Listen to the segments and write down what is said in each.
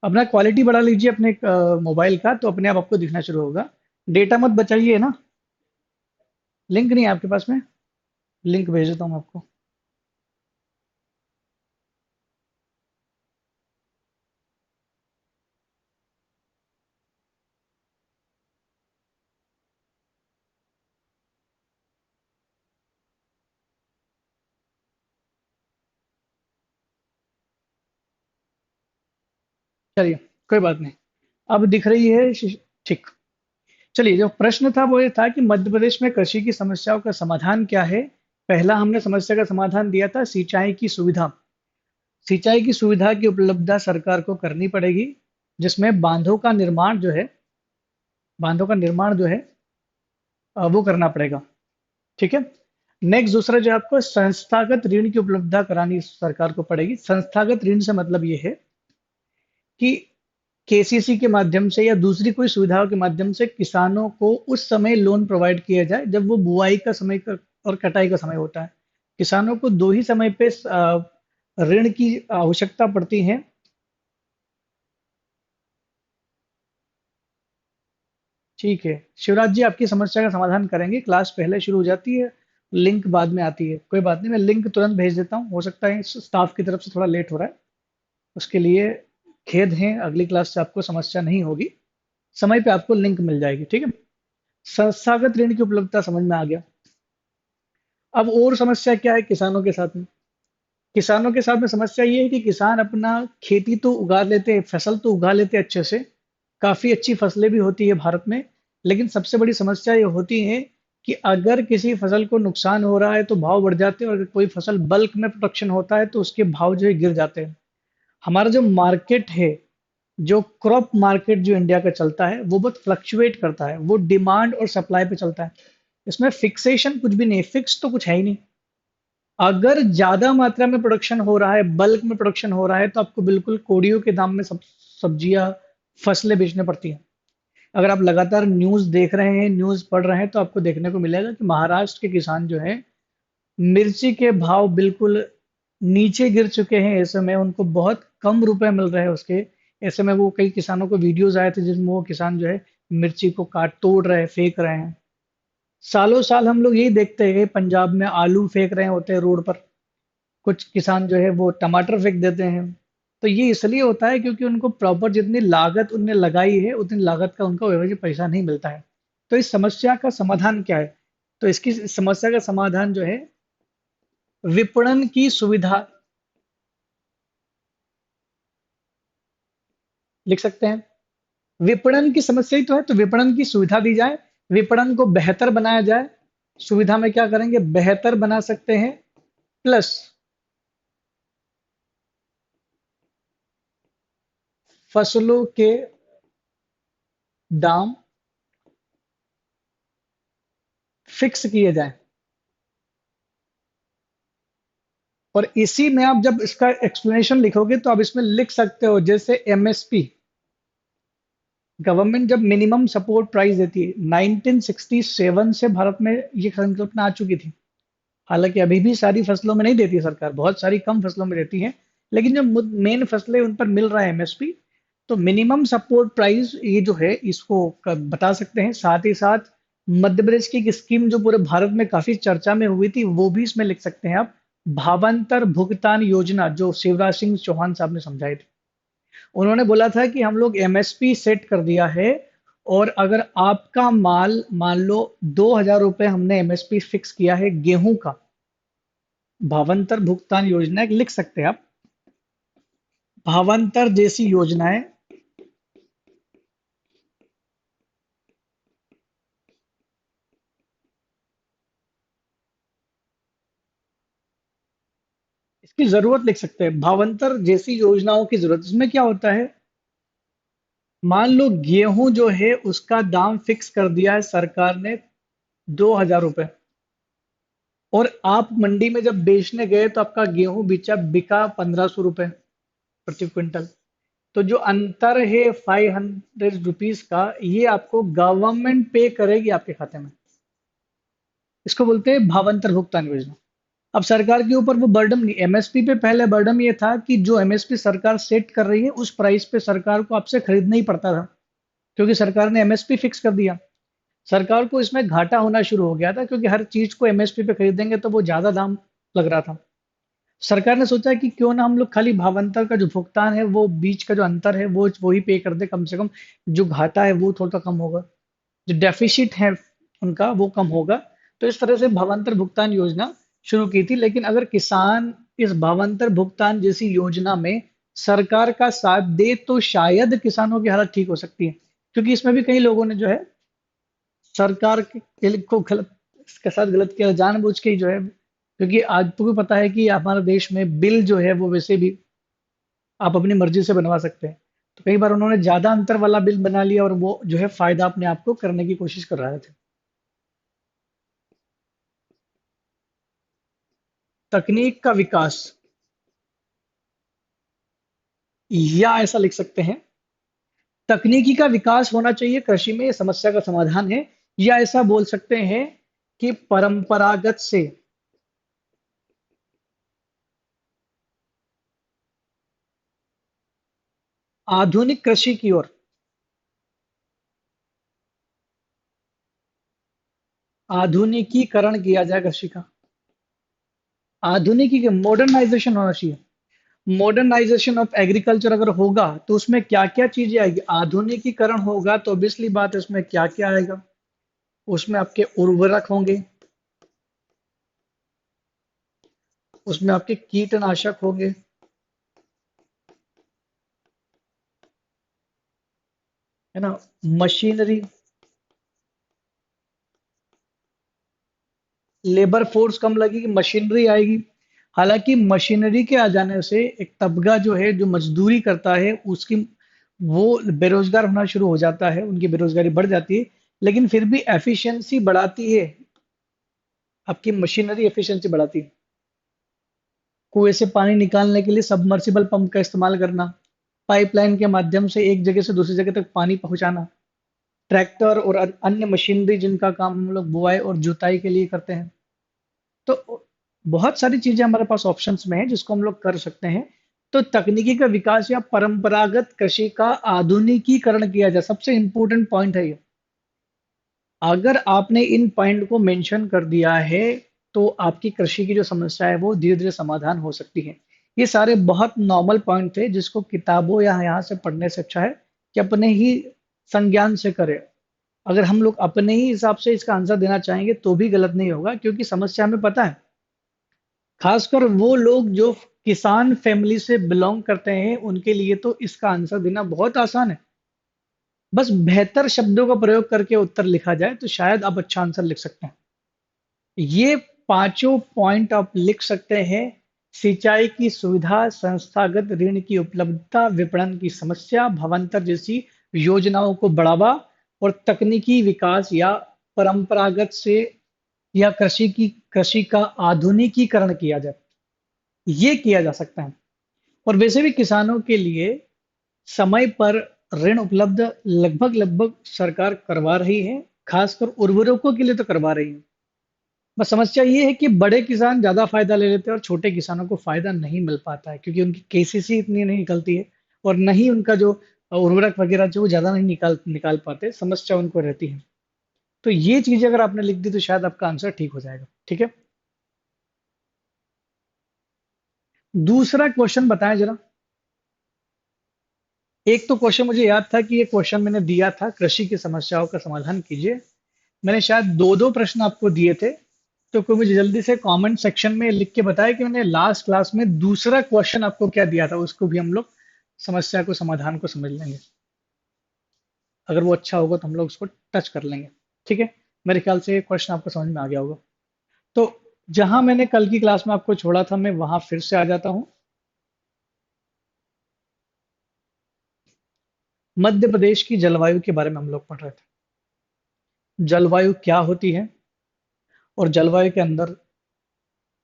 अपना क्वालिटी बढ़ा लीजिए अपने मोबाइल का, तो अपने आप आपको दिखना शुरू होगा। डेटा मत बचाइए ना। लिंक नहीं है आपके पास में? लिंक भेज देता हूँ आपको। चलिए, कोई बात नहीं। अब दिख रही है ठीक। चलिए, जो प्रश्न था वो ये था कि मध्य प्रदेश में कृषि की समस्याओं का समाधान क्या है। पहला हमने समस्या का समाधान दिया था सिंचाई की सुविधा। सिंचाई की सुविधा की उपलब्धता सरकार को करनी पड़ेगी, जिसमें बांधों का निर्माण जो है वो करना पड़ेगा। ठीक है। नेक्स्ट दूसरा जो है आपको संस्थागत ऋण की उपलब्धता करानी सरकार को पड़ेगी। संस्थागत ऋण से मतलब ये है कि केसीसी के माध्यम से या दूसरी कोई सुविधाओं के माध्यम से किसानों को उस समय लोन प्रोवाइड किया जाए जब वो बुआई का और कटाई का समय होता है। किसानों को दो ही समय पे ऋण की आवश्यकता पड़ती है। ठीक है, शिवराज जी आपकी समस्या का समाधान करेंगे। क्लास पहले शुरू हो जाती है, लिंक बाद में आती है। कोई बात नहीं, मैं लिंक तुरंत भेज देता हूँ। हो सकता है स्टाफ की तरफ से थोड़ा लेट हो रहा है, उसके लिए खेद है। अगली क्लास से आपको समस्या नहीं होगी, समय पे आपको लिंक मिल जाएगी। ठीक है। संस्थागत ऋण की उपलब्धता समझ में आ गया। अब और समस्या क्या है किसानों के साथ में? किसानों के साथ में समस्या ये है कि किसान अपना खेती तो उगा लेते हैं, फसल तो उगा लेते हैं अच्छे से, काफी अच्छी फसलें भी होती है भारत में। लेकिन सबसे बड़ी समस्या ये होती है कि अगर किसी फसल को नुकसान हो रहा है तो भाव बढ़ जाते हैं, और अगर कोई फसल बल्क में प्रोडक्शन होता है तो उसके भाव जो है गिर जाते हैं। हमारा जो मार्केट है, जो क्रॉप मार्केट जो इंडिया का चलता है, वो बहुत फ्लक्चुएट करता है। वो डिमांड और सप्लाई पे चलता है। इसमें फिक्सेशन कुछ भी नहीं, फिक्स तो कुछ है ही नहीं। अगर ज्यादा मात्रा में प्रोडक्शन हो रहा है, बल्क में प्रोडक्शन हो रहा है, तो आपको बिल्कुल कोड़ियों के दाम में सब्जियां, फसलें बेचने पड़ती हैं। अगर आप लगातार न्यूज देख रहे हैं, न्यूज पढ़ रहे हैं, तो आपको देखने को मिलेगा कि महाराष्ट्र के किसान जो है, मिर्ची के भाव बिल्कुल नीचे गिर चुके हैं। ऐसे में उनको बहुत कम रुपए मिल रहे हैं उसके। ऐसे में वो कई किसानों को वीडियोस आए थे जिसमें वो किसान जो है मिर्ची को काट तोड़ रहे हैं, फेंक रहे हैं। सालों साल हम लोग यही देखते हैं कि पंजाब में आलू फेंक रहे होते हैं रोड पर, कुछ किसान जो है वो टमाटर फेंक देते हैं। तो ये इसलिए होता है क्योंकि उनको प्रॉपर जितनी लागत उनने लगाई है उतनी लागत का उनको एवरेज पैसा नहीं मिलता है। तो इस समस्या का समाधान क्या है? तो इसकी समस्या का समाधान जो है, विपणन की सुविधा। लिख सकते हैं, विपणन की समस्या ही तो है, तो विपणन की सुविधा दी जाए, विपणन को बेहतर बनाया जाए। सुविधा में क्या करेंगे, बेहतर बना सकते हैं, प्लस फसलों के दाम फिक्स किए जाएं। और इसी में आप जब इसका एक्सप्लेनेशन लिखोगे तो आप इसमें लिख सकते हो, जैसे एमएसपी, गवर्नमेंट जब मिनिमम सपोर्ट प्राइस देती है, 1967 से भारत में ये संकल्पना आ चुकी थी। हालांकि अभी भी सारी फसलों में नहीं देती है सरकार, बहुत सारी कम फसलों में देती है। लेकिन जो मेन फसलें उन पर मिल रहा है एमएसपी, तो मिनिमम सपोर्ट प्राइस ये जो है इसको बता सकते हैं। साथ ही साथ मध्य प्रदेश की एक स्कीम जो पूरे भारत में काफी चर्चा में हुई थी, वो भी इसमें लिख सकते हैं आप। भावांतर भुगतान योजना जो शिवराज सिंह चौहान साहब ने समझाई थी, उन्होंने बोला था कि हम लोग एमएसपी सेट कर दिया है, और अगर आपका माल मान लो 2,000 रुपए हमने एमएसपी फिक्स किया है गेहूं का, भावांतर भुगतान योजना एक लिख सकते हैं आप। भावांतर जैसी योजनाएं, इसकी जरूरत लिख सकते हैं, भावांतर जैसी योजनाओं की जरूरत। इसमें क्या होता है, मान लो गेहूं जो है उसका दाम फिक्स कर दिया है सरकार ने 2,000 रुपए, और आप मंडी में जब बेचने गए तो आपका गेहूं बिका 1,500 रुपए प्रति क्विंटल। तो जो अंतर है 500 रुपीज का, ये आपको गवर्नमेंट पे करेगी आपके खाते में। इसको बोलते हैं भावांतर भुगतान योजना। अब सरकार के ऊपर वो बर्डन नहीं, एमएसपी पे पहले बर्डन ये था कि जो एमएसपी सरकार सेट कर रही है उस प्राइस पे सरकार को आपसे खरीदना ही पड़ता था, क्योंकि सरकार ने एमएसपी फिक्स कर दिया। सरकार को इसमें घाटा होना शुरू हो गया था, क्योंकि हर चीज को एमएसपी पे खरीदेंगे तो वो ज्यादा दाम लग रहा था। सरकार ने सोचा कि क्यों ना हम लोग खाली भावांतर का जो भुगतान है, वो बीच का जो अंतर है वो ही पे कर दे, कम से कम जो घाटा है वो थोड़ा कम होगा, जो डेफिसिट है उनका वो कम होगा। तो इस तरह से भावांतर भुगतान योजना शुरू की थी। लेकिन अगर किसान इस भावांतर भुगतान जैसी योजना में सरकार का साथ दे तो शायद किसानों की हालत ठीक हो सकती है, क्योंकि इसमें भी कई लोगों ने जो है सरकार को गलत, इसके साथ गलत किया जानबूझ के ही जो है, क्योंकि आज तो भी पता है कि हमारे देश में बिल जो है वो वैसे भी आप अपनी मर्जी से बनवा सकते हैं। तो कई बार उन्होंने ज्यादा अंतर वाला बिल बना लिया और वो जो है फायदा अपने आप को करने की कोशिश कर रहे थे। तकनीक का विकास, या ऐसा लिख सकते हैं, तकनीकी का विकास होना चाहिए कृषि में, ये समस्या का समाधान है। या ऐसा बोल सकते हैं कि परंपरागत से आधुनिक कृषि की ओर, आधुनिकीकरण किया जाए कृषि का। आधुनिकी मॉडर्नाइजेशन होना चाहिए। मॉडर्नाइजेशन ऑफ एग्रीकल्चर अगर होगा तो उसमें क्या क्या चीजें आएगी, आधुनिकीकरण होगा तो ऑब्वियसली बात है उसमें क्या क्या आएगा। उसमें आपके उर्वरक होंगे, उसमें आपके कीटनाशक होंगे, है ना, मशीनरी, लेबर फोर्स कम लगेगी, मशीनरी आएगी। हालांकि मशीनरी के आ जाने से एक तबका जो है जो मजदूरी करता है उसकी, वो बेरोजगार होना शुरू हो जाता है, उनकी बेरोजगारी बढ़ जाती है। लेकिन फिर भी एफिशिएंसी बढ़ाती है, आपकी मशीनरी एफिशिएंसी बढ़ाती है। कुएं से पानी निकालने के लिए सबमर्सिबल पंप का इस्तेमाल करना, पाइपलाइन के माध्यम से एक जगह से दूसरी जगह तक पानी पहुंचाना, ट्रैक्टर और अन्य मशीनरी जिनका काम हम लोग बुआई और जुताई के लिए करते हैं। तो बहुत सारी चीजें हमारे पास ऑप्शंस में है जिसको हम लोग कर सकते हैं। तो तकनीकी का विकास या परंपरागत कृषि का आधुनिकीकरण किया जाए, सबसे इंपॉर्टेंट पॉइंट है ये। अगर आपने इन पॉइंट को मेंशन कर दिया है तो आपकी कृषि की जो समस्या है वो धीरे धीरे समाधान हो सकती है। ये सारे बहुत नॉर्मल पॉइंट थे जिसको किताबों या यहाँ से पढ़ने से अच्छा है कि अपने ही संज्ञान से करें। अगर हम लोग अपने ही हिसाब से इसका आंसर देना चाहेंगे तो भी गलत नहीं होगा, क्योंकि समस्या हमें पता है। खासकर वो लोग जो किसान फैमिली से बिलोंग करते हैं उनके लिए तो इसका आंसर देना बहुत आसान है। बस बेहतर शब्दों का प्रयोग करके उत्तर लिखा जाए तो शायद आप अच्छा आंसर लिख सकते हैं। ये पांचों पॉइंट आप लिख सकते हैं। सिंचाई की सुविधा, संस्थागत ऋण की उपलब्धता, विपणन की समस्या, भावांतर जैसी योजनाओं को बढ़ावा, और तकनीकी विकास या परंपरागत से या कृषि का आधुनिकीकरण किया जाए, ये किया जा सकता है। और वैसे भी किसानों के लिए समय पर ऋण उपलब्ध लगभग लगभग सरकार करवा रही है, खासकर उर्वरकों के लिए तो करवा रही है। बस समस्या ये है कि बड़े किसान ज्यादा फायदा ले लेते हैं और छोटे किसानों को फायदा नहीं मिल पाता है, क्योंकि उनकी केसीसी इतनी नहीं निकलती है और नहीं उनका जो उर्वरक वगैरह जो वो ज्यादा नहीं निकाल निकाल पाते, समस्या उनको रहती है। तो ये चीजें अगर आपने लिख दी तो शायद आपका आंसर ठीक हो जाएगा। ठीक है, दूसरा क्वेश्चन बताएं जरा। एक तो क्वेश्चन मुझे याद था कि ये क्वेश्चन मैंने दिया था, कृषि की समस्याओं का समाधान कीजिए। मैंने शायद दो दो प्रश्न आपको दिए थे। तो कोई मुझे जल्दी से कमेंट सेक्शन में लिख के बताया कि मैंने लास्ट क्लास में दूसरा क्वेश्चन आपको क्या दिया था, उसको भी हम लोग समस्या को समाधान को समझ लेंगे। अगर वो अच्छा होगा तो हम लोग उसको टच कर लेंगे। ठीक है, मेरे ख्याल से ये क्वेश्चन आपको समझ में आ गया होगा। तो जहां मैंने कल की क्लास में आपको छोड़ा था मैं वहां फिर से आ जाता हूँ। मध्य प्रदेश की जलवायु के बारे में हम लोग पढ़ रहे थे। जलवायु क्या होती है और जलवायु के अंदर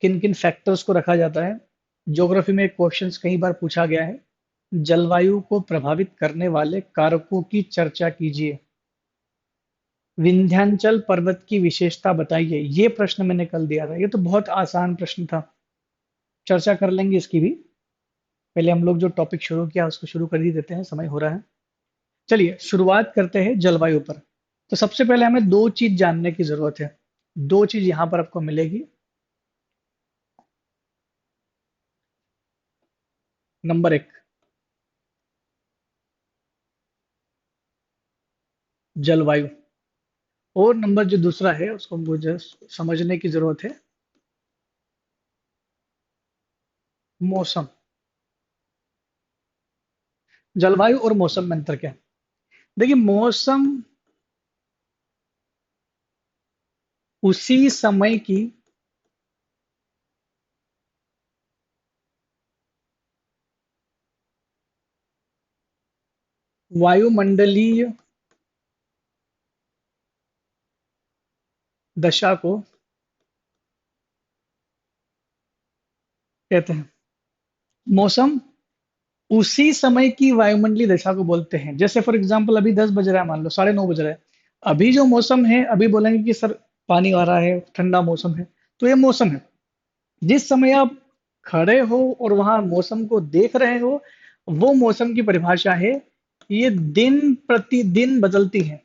किन किन फैक्टर्स को रखा जाता है। ज्योग्राफी में एक क्वेश्चन कई बार पूछा गया है, जलवायु को प्रभावित करने वाले कारकों की चर्चा कीजिए। विंध्याचल पर्वत की विशेषता बताइए। ये प्रश्न मैंने कल दिया था, ये तो बहुत आसान प्रश्न था। चर्चा कर लेंगे इसकी भी। पहले हम लोग जो टॉपिक शुरू किया उसको शुरू कर ही देते हैं, समय हो रहा है। चलिए शुरुआत करते हैं जलवायु पर। तो सबसे पहले हमें दो चीज जानने की जरूरत है। दो चीज यहां पर आपको मिलेगी। नंबर एक, जलवायु। और नंबर जो दूसरा है उसको मुझे समझने की जरूरत है, मौसम। जलवायु और मौसम में अंतर क्या है? देखिए, मौसम उसी समय की वायुमंडलीय दशा को कहते हैं। मौसम उसी समय की वायुमंडलीय दशा को बोलते हैं। जैसे फॉर एग्जांपल अभी 10 बज रहा है, मान लो 9:30 बज रहा है। अभी जो मौसम है, अभी बोलेंगे कि सर पानी आ रहा है, ठंडा मौसम है, तो ये मौसम है। जिस समय आप खड़े हो और वहां मौसम को देख रहे हो, वो मौसम की परिभाषा है। ये दिन प्रतिदिन बदलती है।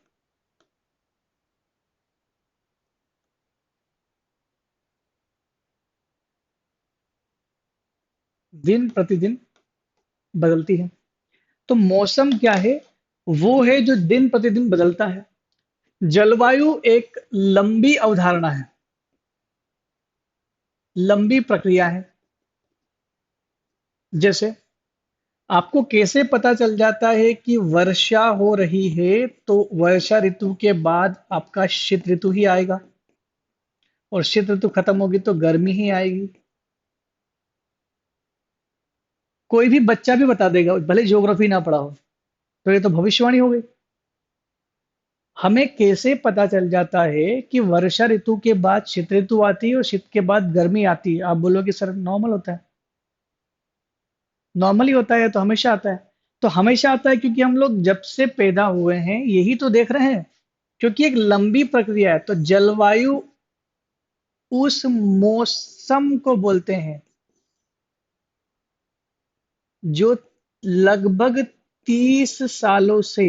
दिन प्रतिदिन बदलती है। तो मौसम क्या है? वो है जो दिन प्रतिदिन बदलता है। जलवायु एक लंबी अवधारणा है, लंबी प्रक्रिया है। जैसे आपको कैसे पता चल जाता है कि वर्षा हो रही है? तो वर्षा ऋतु के बाद आपका शीत ऋतु ही आएगा, और शीत ऋतु खत्म होगी तो गर्मी ही आएगी। कोई भी बच्चा भी बता देगा, भले ज्योग्राफी ना पढ़ा हो। तो ये तो भविष्यवाणी हो गई। हमें कैसे पता चल जाता है कि वर्षा ऋतु के बाद शीत ऋतु आती है और शीत के बाद गर्मी आती है? आप बोलोगे सर नॉर्मल होता है। नॉर्मली होता है तो हमेशा आता है। तो हमेशा आता है क्योंकि हम लोग जब से पैदा हुए हैं यही तो देख रहे हैं। क्योंकि एक लंबी प्रक्रिया है। तो जलवायु उस मौसम को बोलते हैं जो लगभग 30 सालों से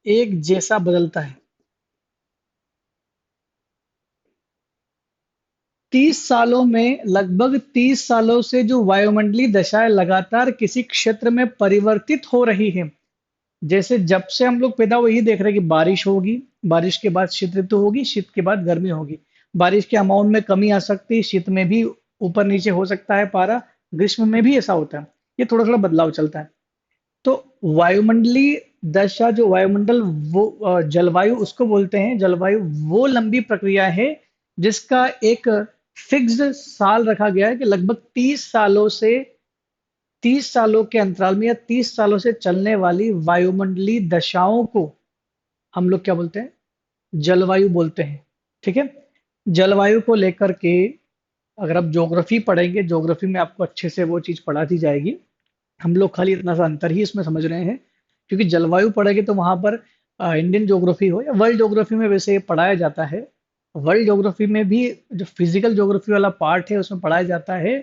एक जैसा बदलता है। 30 सालों में, लगभग 30 सालों से जो वायुमंडलीय दशाएं लगातार किसी क्षेत्र में परिवर्तित हो रही है। जैसे जब से हम लोग पैदा हुए, यही देख रहे हैं कि बारिश होगी, बारिश के बाद शीत ऋतु होगी, शीत के बाद गर्मी होगी। बारिश के अमाउंट में कमी आ सकती है, शीत में भी ऊपर नीचे हो सकता है पारा, ग्रीष्म में भी ऐसा होता है। ये थोड़ा थोड़ा बदलाव चलता है। तो वायुमंडलीय दशा, जो वायुमंडल, वो जलवायु उसको बोलते हैं। जलवायु वो लंबी प्रक्रिया है जिसका एक फिक्स्ड साल रखा गया है कि लगभग 30 सालों से, 30 सालों के अंतराल में या 30 सालों से चलने वाली वायुमंडलीय दशाओं को हम लोग क्या बोलते हैं? जलवायु बोलते हैं। ठीक है। जलवायु को लेकर के अगर आप ज्योग्राफी पढ़ेंगे, ज्योग्राफी में आपको अच्छे से वो चीज पढ़ा दी जाएगी। हम लोग खाली इतना सा अंतर ही इसमें समझ रहे हैं। क्योंकि जलवायु पढ़ेंगे तो वहां पर इंडियन ज्योग्राफी हो या वर्ल्ड ज्योग्राफी में वैसे ये पढ़ाया जाता है। वर्ल्ड ज्योग्राफी में भी जो फिजिकल ज्योग्राफी वाला पार्ट है उसमें पढ़ाया जाता है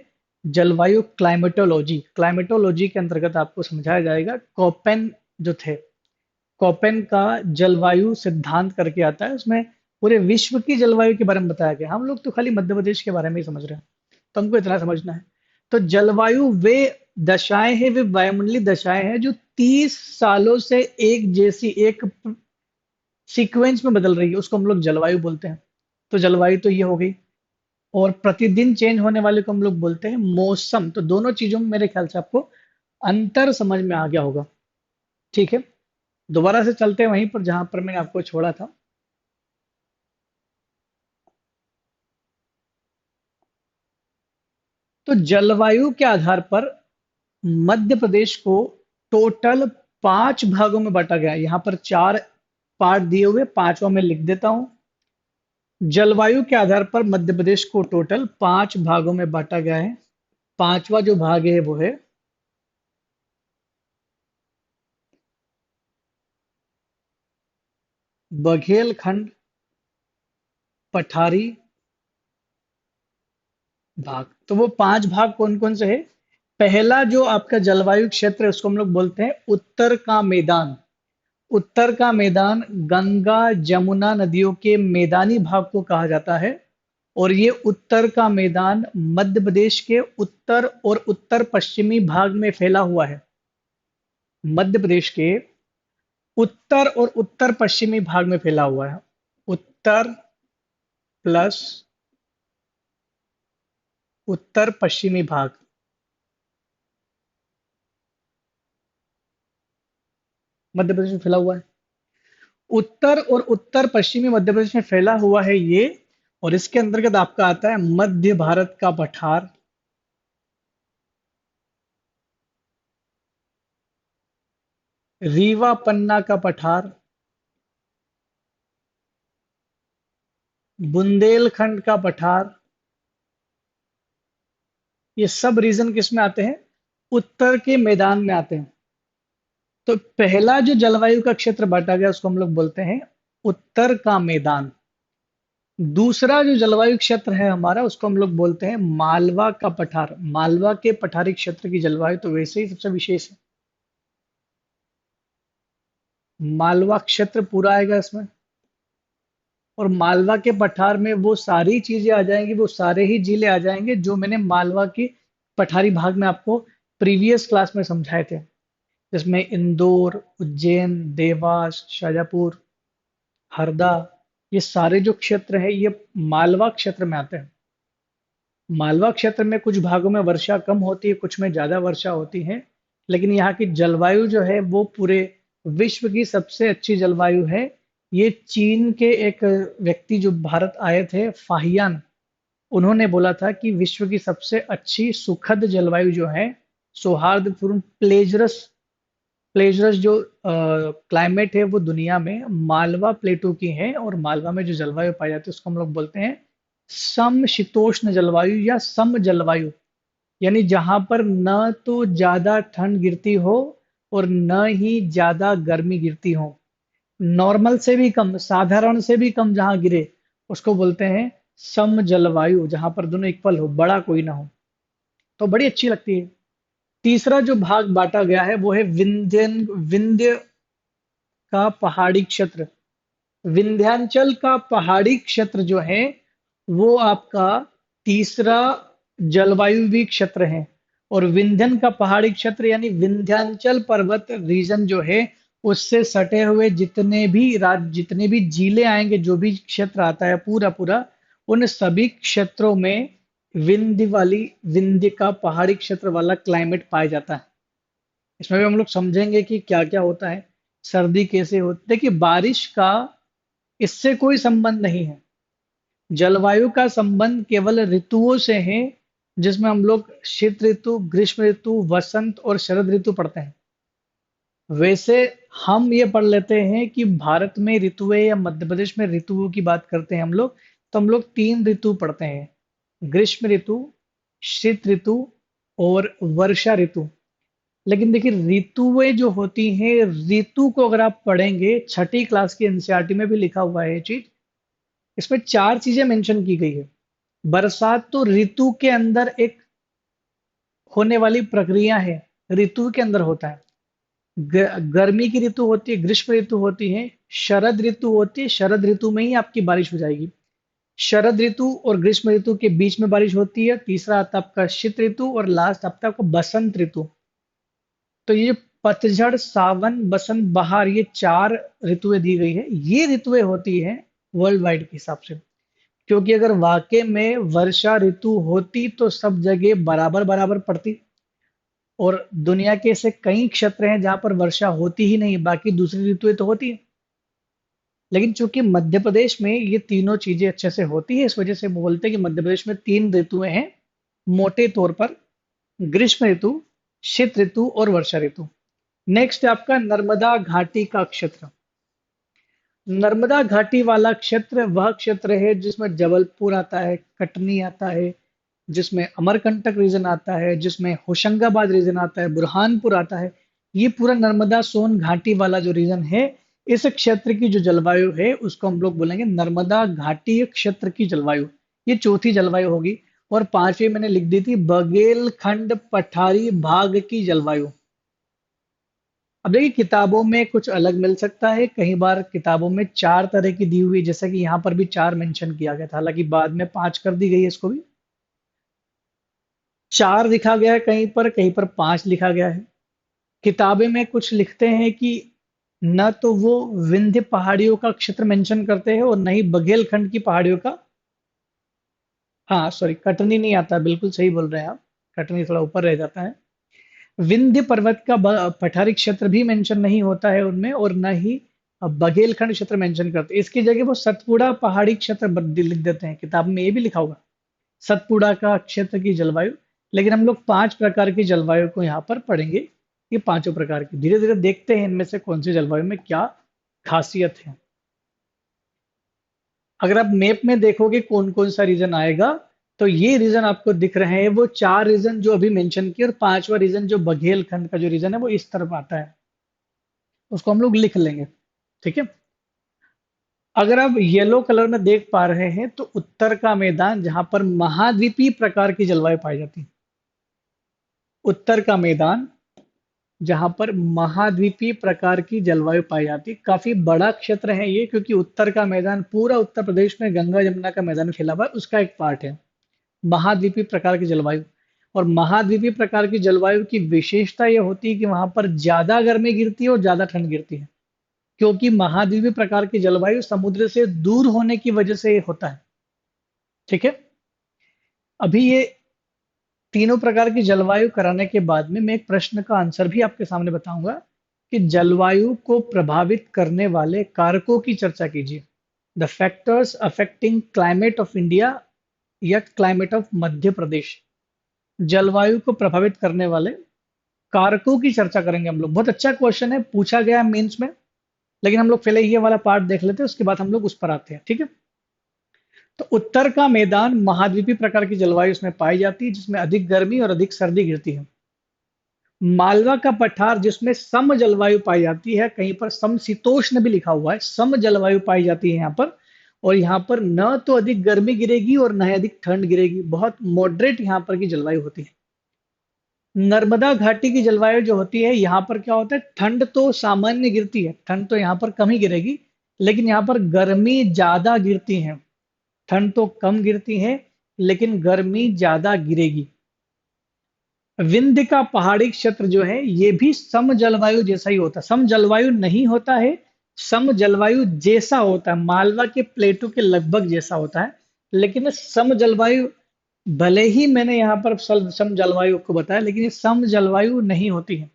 जलवायु क्लाइमेटोलॉजी। क्लाइमेटोलॉजी के अंतर्गत आपको समझाया जाएगा। कोपेन जो थे, कोपेन का जलवायु सिद्धांत करके आता है, उसमें पूरे विश्व की जलवायु के बारे में बताया गया। हम लोग तो खाली मध्य प्रदेश के बारे में ही समझ रहे हैं। तो हमको इतना समझना है। तो जलवायु वे दशाएं हैं, वे वायुमंडलीय दशाएं हैं जो 30 सालों से एक जैसी, एक सीक्वेंस में बदल रही है, उसको हम लोग जलवायु बोलते हैं। तो जलवायु तो ये हो गई। और प्रतिदिन चेंज होने वाले को हम लोग बोलते हैं मौसम। तो दोनों चीजों में मेरे ख्याल से आपको अंतर समझ में आ गया होगा। ठीक है। दोबारा से चलते हैं वहीं पर जहां पर मैंने आपको छोड़ा था। तो जलवायु के आधार पर मध्य प्रदेश को टोटल 5 भागों में बांटा गया है। यहाँ पर 4 पार्ट दिए हुए, पांचवा मैं लिख देता हूं। जलवायु के आधार पर मध्य प्रदेश को टोटल 5 भागों में बांटा गया है। पांचवा जो भाग है वो है बघेलखंड, पठारी, भाग। तो वो 5 भाग कौन-कौन से हैं? पहला जो आपका जलवायु क्षेत्र है उसको हम लोग बोलते हैं उत्तर का मैदान। उत्तर का मैदान गंगा, जमुना नदियों के मैदानी भाग को कहा जाता है और ये उत्तर का मैदान मध्य प्रदेश के उत्तर और उत्तर पश्चिमी भाग में फैला हुआ है। मध्य प्रदेश के उत्तर और उत्तर पश्चिमी भाग में फैला हुआ है। उत्तर प्लस उत्तर पश्चिमी भाग मध्य प्रदेश में फैला हुआ है। उत्तर और उत्तर पश्चिमी मध्य प्रदेश में फैला हुआ है ये। और इसके अंतर्गत आपका आता है मध्य भारत का पठार, रीवा पन्ना का पठार, बुंदेलखंड का पठार। ये सब रीजन किस में आते हैं? उत्तर के मैदान में आते हैं। तो पहला जो जलवायु का क्षेत्र बांटा गया उसको हम लोग बोलते हैं उत्तर का मैदान। दूसरा जो जलवायु क्षेत्र है हमारा उसको हम लोग बोलते हैं मालवा का पठार। मालवा के पठारी क्षेत्र की जलवायु तो वैसे ही सबसे विशेष है। मालवा क्षेत्र पूरा आएगा इसमें। और मालवा के पठार में वो सारी चीजें आ जाएंगी, वो सारे ही जिले आ जाएंगे जो मैंने मालवा की पठारी भाग में आपको प्रीवियस क्लास में समझाए थे, जिसमें इंदौर, उज्जैन, देवास, शाजापुर, हरदा, ये सारे जो क्षेत्र है ये मालवा क्षेत्र में आते हैं। मालवा क्षेत्र में कुछ भागों में वर्षा कम होती है, कुछ में ज्यादा वर्षा होती है, लेकिन यहाँ की जलवायु जो है वो पूरे विश्व की सबसे अच्छी जलवायु है। ये चीन के एक व्यक्ति जो भारत आए थे, फाहियान, उन्होंने बोला था कि विश्व की सबसे अच्छी सुखद जलवायु जो है, सौहार्दपूर्ण, प्लेजरस प्लेजरस जो क्लाइमेट है वो दुनिया में मालवा प्लेटू की है। और मालवा में जो जलवायु पाई जाती है उसको हम लोग बोलते हैं समशीतोष्ण जलवायु या सम जलवायु। यानी जहां पर न तो ज्यादा ठंड गिरती हो और न ही ज्यादा गर्मी गिरती हो, नॉर्मल से भी कम, साधारण से भी कम जहां गिरे उसको बोलते हैं सम जलवायु, जहां पर दोनों इक्वल हो, बड़ा कोई ना हो। तो बड़ी अच्छी लगती है। तीसरा जो भाग बांटा गया है वो है विंध्य का पहाड़ी क्षेत्र। विंध्याचल का पहाड़ी क्षेत्र जो है वो आपका तीसरा जलवायु क्षेत्र है। और विंध्यन का पहाड़ी क्षेत्र यानी विंध्याचल पर्वत रीजन जो है उससे सटे हुए जितने भी जिले आएंगे, जो भी क्षेत्र आता है पूरा पूरा, उन सभी क्षेत्रों में विंध्य का पहाड़ी क्षेत्र वाला क्लाइमेट पाया जाता है। इसमें भी हम लोग समझेंगे कि क्या क्या होता है, सर्दी कैसे होती। देखिए, बारिश का इससे कोई संबंध नहीं है। जलवायु का संबंध केवल ऋतुओं से है, जिसमें हम लोग शीत ऋतु, ग्रीष्म ऋतु, वसंत और शरद ऋतु पढ़ते हैं। वैसे हम ये पढ़ लेते हैं कि भारत में ऋतुएं या मध्य प्रदेश में ऋतुओं की बात करते हैं हम लोग, तो हम लोग 3 ऋतु पढ़ते हैं: ग्रीष्म ऋतु, शीत ऋतु और वर्षा ऋतु। लेकिन देखिए, ऋतुएं जो होती हैं, ऋतु को अगर आप पढ़ेंगे, छठी क्लास की एनसीईआरटी में भी लिखा हुआ है ये चीज। इसमें 4 चीजें मेंशन की गई है। बरसात तो ऋतु के अंदर एक होने वाली प्रक्रिया है, ऋतु के अंदर होता है। गर्मी की ऋतु होती है, ग्रीष्म ऋतु होती है, शरद ऋतु होती है, शरद ऋतु में ही आपकी बारिश हो जाएगी। शरद ऋतु और ग्रीष्म ऋतु के बीच में बारिश होती है। तीसरा आता है आपका शीत ऋतु और लास्ट आता है आपका बसंत ऋतु। तो ये पतझड़, सावन, बसंत, बहार, ये 4 ऋतुएं दी गई है। ये ऋतुएं होती हैं वर्ल्ड वाइड के हिसाब से। क्योंकि अगर वाकई में वर्षा ऋतु होती तो सब जगह बराबर बराबर पड़ती। और दुनिया के ऐसे कई क्षेत्र हैं जहां पर वर्षा होती ही नहीं, बाकी दूसरी ऋतुएं तो होती है। लेकिन चूंकि मध्य प्रदेश में ये तीनों चीजें अच्छे से होती है, इस वजह से बोलते हैं कि मध्य प्रदेश में 3 ऋतुएं हैं मोटे तौर पर: ग्रीष्म ऋतु, शीत ऋतु और वर्षा ऋतु। नेक्स्ट है आपका नर्मदा घाटी का क्षेत्र। नर्मदा घाटी वाला क्षेत्र वह क्षेत्र है जिसमें जबलपुर आता है, कटनी आता है, जिसमें अमरकंटक रीजन आता है, जिसमें होशंगाबाद रीजन आता है, बुरहानपुर आता है। ये पूरा नर्मदा सोन घाटी वाला जो रीजन है, इस क्षेत्र की जो जलवायु है उसको हम लोग बोलेंगे नर्मदा घाटीय क्षेत्र की जलवायु। ये चौथी जलवायु होगी। और पांचवी मैंने लिख दी थी बघेलखंड पठारी भाग की जलवायु। अब देखिए किताबों में कुछ अलग मिल सकता है, कई बार किताबों में चार तरह की दी हुई है, जैसा कि यहाँ पर भी चार मेंशन किया गया था, हालांकि बाद में पांच कर दी गई है इसको भी। चार लिखा गया है कहीं पर पांच लिखा गया है। किताबें में कुछ लिखते हैं कि न तो वो विंध्य पहाड़ियों का क्षेत्र मेंशन करते हैं और न ही बघेलखंड की पहाड़ियों का। हाँ सॉरी, कटनी नहीं आता, बिल्कुल सही बोल रहे हैं आप। कटनी थोड़ा ऊपर रह जाता है। विंध्य पर्वत का पठारी क्षेत्र भी मेंशन नहीं होता है उनमें, और न ही बघेलखंड क्षेत्र मेंशन करते हैं। इसकी जगह वो सतपुड़ा पहाड़ी क्षेत्र लिख देते हैं, किताब में ये भी लिखा होगा सतपुड़ा का क्षेत्र की जलवायु। लेकिन हम लोग पांच प्रकार की जलवायु को यहाँ पर पढ़ेंगे। ये पांचों प्रकार की धीरे धीरे देखते हैं इनमें से कौन सी जलवायु में क्या खासियत है। अगर आप मैप में देखोगे कौन कौन सा रीजन आएगा, तो ये रीजन आपको दिख रहे हैं, वो चार रीजन जो अभी मेंशन किए, और पांचवा रीजन जो बघेलखंड का जो रीजन है वो इस तरफ आता है। उसको हम लोग लिख लेंगे। ठीक है। अगर आप येलो कलर में देख पा रहे हैं तो उत्तर का मैदान जहां पर महाद्वीपीय प्रकार की जलवायु पाई जाती है। उत्तर का मैदान जहां पर महाद्वीपीय प्रकार की जलवायु पाई जाती है। काफी बड़ा क्षेत्र है ये, क्योंकि उत्तर का मैदान पूरा उत्तर प्रदेश में गंगा जमुना का मैदान फैला हुआ है, उसका एक पार्ट है महाद्वीपीय प्रकार की जलवायु। और महाद्वीपीय प्रकार की जलवायु की विशेषता यह होती है कि वहां पर ज्यादा गर्मी गिरती है और ज्यादा ठंड गिरती है, क्योंकि महाद्वीपीय प्रकार की जलवायु समुद्र से दूर होने की वजह से ये होता है। ठीक है। अभी ये तीनों प्रकार की जलवायु कराने के बाद में मैं एक प्रश्न का आंसर भी आपके सामने बताऊंगा कि जलवायु को प्रभावित करने वाले कारकों की चर्चा कीजिए। The factors affecting climate of India या क्लाइमेट ऑफ मध्य प्रदेश। जलवायु को प्रभावित करने वाले कारकों की चर्चा करेंगे हम लोग। बहुत अच्छा क्वेश्चन है, पूछा गया है मेंस में। लेकिन हम लोग पहले ये वाला पार्ट देख लेते हैं, उसके बाद हम लोग उस पर आते हैं। ठीक है। तो उत्तर का मैदान महाद्वीपीय प्रकार की जलवायु इसमें पाई जाती है, जिसमें अधिक गर्मी और अधिक सर्दी गिरती है। मालवा का पठार जिसमें सम जलवायु पाई जाती है, कहीं पर समशीतोष्ण भी लिखा हुआ है, सम जलवायु पाई जाती है यहाँ पर। और यहाँ पर न तो अधिक गर्मी गिरेगी और न ही अधिक ठंड गिरेगी, बहुत मॉडरेट यहाँ पर की जलवायु होती है। नर्मदा घाटी की जलवायु जो होती है, यहाँ पर क्या होता है, ठंड तो सामान्य गिरती है, ठंड तो यहाँ पर कम ही गिरेगी, लेकिन यहाँ पर गर्मी ज्यादा गिरती है। ठंड तो कम गिरती है लेकिन गर्मी ज्यादा गिरेगी। विंध्य का पहाड़ी क्षेत्र जो है ये भी सम जलवायु जैसा ही होता है, सम जलवायु नहीं होता है, सम जलवायु जैसा होता है, मालवा के प्लेटो के लगभग जैसा होता है। लेकिन सम जलवायु, भले ही मैंने यहाँ पर सम जलवायु को बताया, लेकिन ये सम जलवायु नहीं होती है,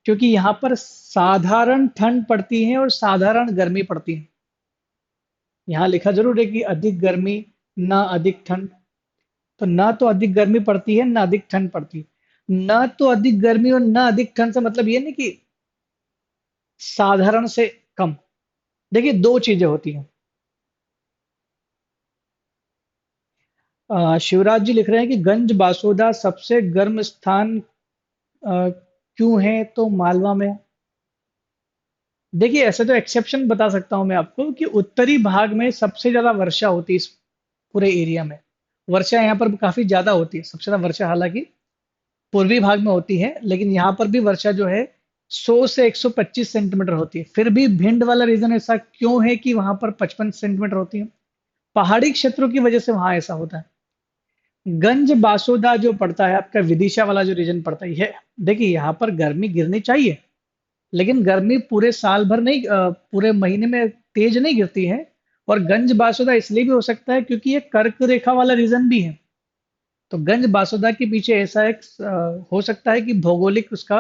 क्योंकि यहाँ पर साधारण ठंड पड़ती है और साधारण गर्मी पड़ती है। यहाँ लिखा जरूर है कि अधिक गर्मी ना अधिक ठंड, तो ना तो अधिक गर्मी पड़ती है ना अधिक ठंड पड़ती है। ना तो अधिक गर्मी और ना अधिक ठंड से मतलब ये नहीं कि साधारण से कम। देखिए दो चीजें होती हैं। शिवराज जी लिख रहे हैं कि गंज बासोदा सबसे गर्म स्थान क्यों है, तो मालवा में। देखिए ऐसे तो एक्सेप्शन बता सकता हूं मैं आपको कि उत्तरी भाग में सबसे ज्यादा वर्षा होती है इस पूरे एरिया में। वर्षा यहाँ पर काफी ज्यादा होती है, सबसे ज्यादा वर्षा हालांकि पूर्वी भाग में होती है, लेकिन यहाँ पर भी वर्षा जो है 100 से 125 सेंटीमीटर होती है। फिर भी भिंड वाला रीजन ऐसा क्यों है कि वहां पर 55 सेंटीमीटर होती है? पहाड़ी क्षेत्रों की वजह से वहां ऐसा होता है। गंज बासोदा जो पड़ता है आपका, विदिशा वाला जो रीजन पड़ता है, ये देखिए यहाँ पर गर्मी गिरनी चाहिए, लेकिन गर्मी पूरे साल भर नहीं, पूरे महीने में तेज नहीं गिरती है। और गंज बासुदा इसलिए भी हो सकता है क्योंकि ये कर्क रेखा वाला रीजन भी है। तो गंज बासुदा के पीछे ऐसा एक हो सकता है कि भौगोलिक उसका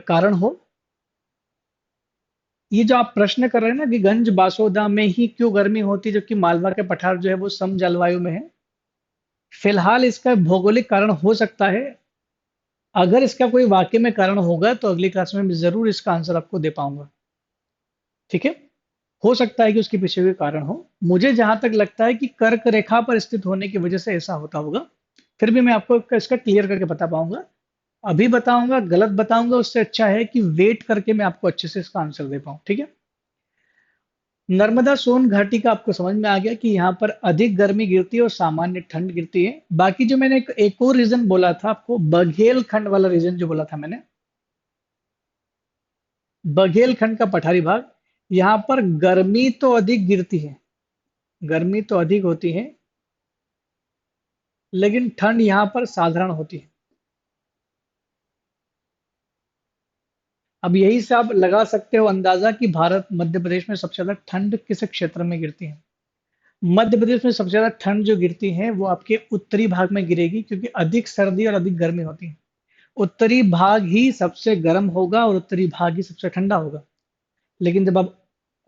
कारण हो। ये जो आप प्रश्न कर रहे हैं ना कि गंज बासोदा में ही क्यों गर्मी होती है जबकि मालवा के पठार जो है वो सम जलवायु में है, फिलहाल इसका भौगोलिक कारण हो सकता है। अगर इसका कोई वाकई में कारण होगा तो अगली क्लास में मैं जरूर इसका आंसर आपको दे पाऊंगा। ठीक है। हो सकता है कि उसके पीछे कोई कारण हो। मुझे जहां तक लगता है कि कर्क रेखा पर स्थित होने की वजह से ऐसा होता होगा। फिर भी मैं आपको इसका क्लियर करके बता पाऊंगा। अभी बताऊंगा, गलत बताऊंगा, उससे अच्छा है कि वेट करके मैं आपको अच्छे से इसका आंसर दे पाऊँ। ठीक है। नर्मदा सोन घाटी का आपको समझ में आ गया कि यहाँ पर अधिक गर्मी गिरती है और सामान्य ठंड गिरती है। बाकी जो मैंने एक और रीजन बोला था आपको, बघेल खंड वाला रीजन जो बोला था मैंने, बघेल खंड का पठारी भाग, यहाँ पर गर्मी तो अधिक गिरती है, गर्मी तो अधिक होती है, लेकिन ठंड यहाँ पर साधारण होती है। अब यही से आप लगा सकते हो अंदाजा कि भारत मध्य प्रदेश में सबसे ज्यादा ठंड किस क्षेत्र में गिरती है। मध्य प्रदेश में सबसे ज्यादा ठंड जो गिरती है वो आपके उत्तरी भाग में गिरेगी, क्योंकि अधिक सर्दी और अधिक गर्मी होती है। उत्तरी भाग ही सबसे गर्म होगा और उत्तरी भाग ही सबसे ठंडा होगा। लेकिन जब आप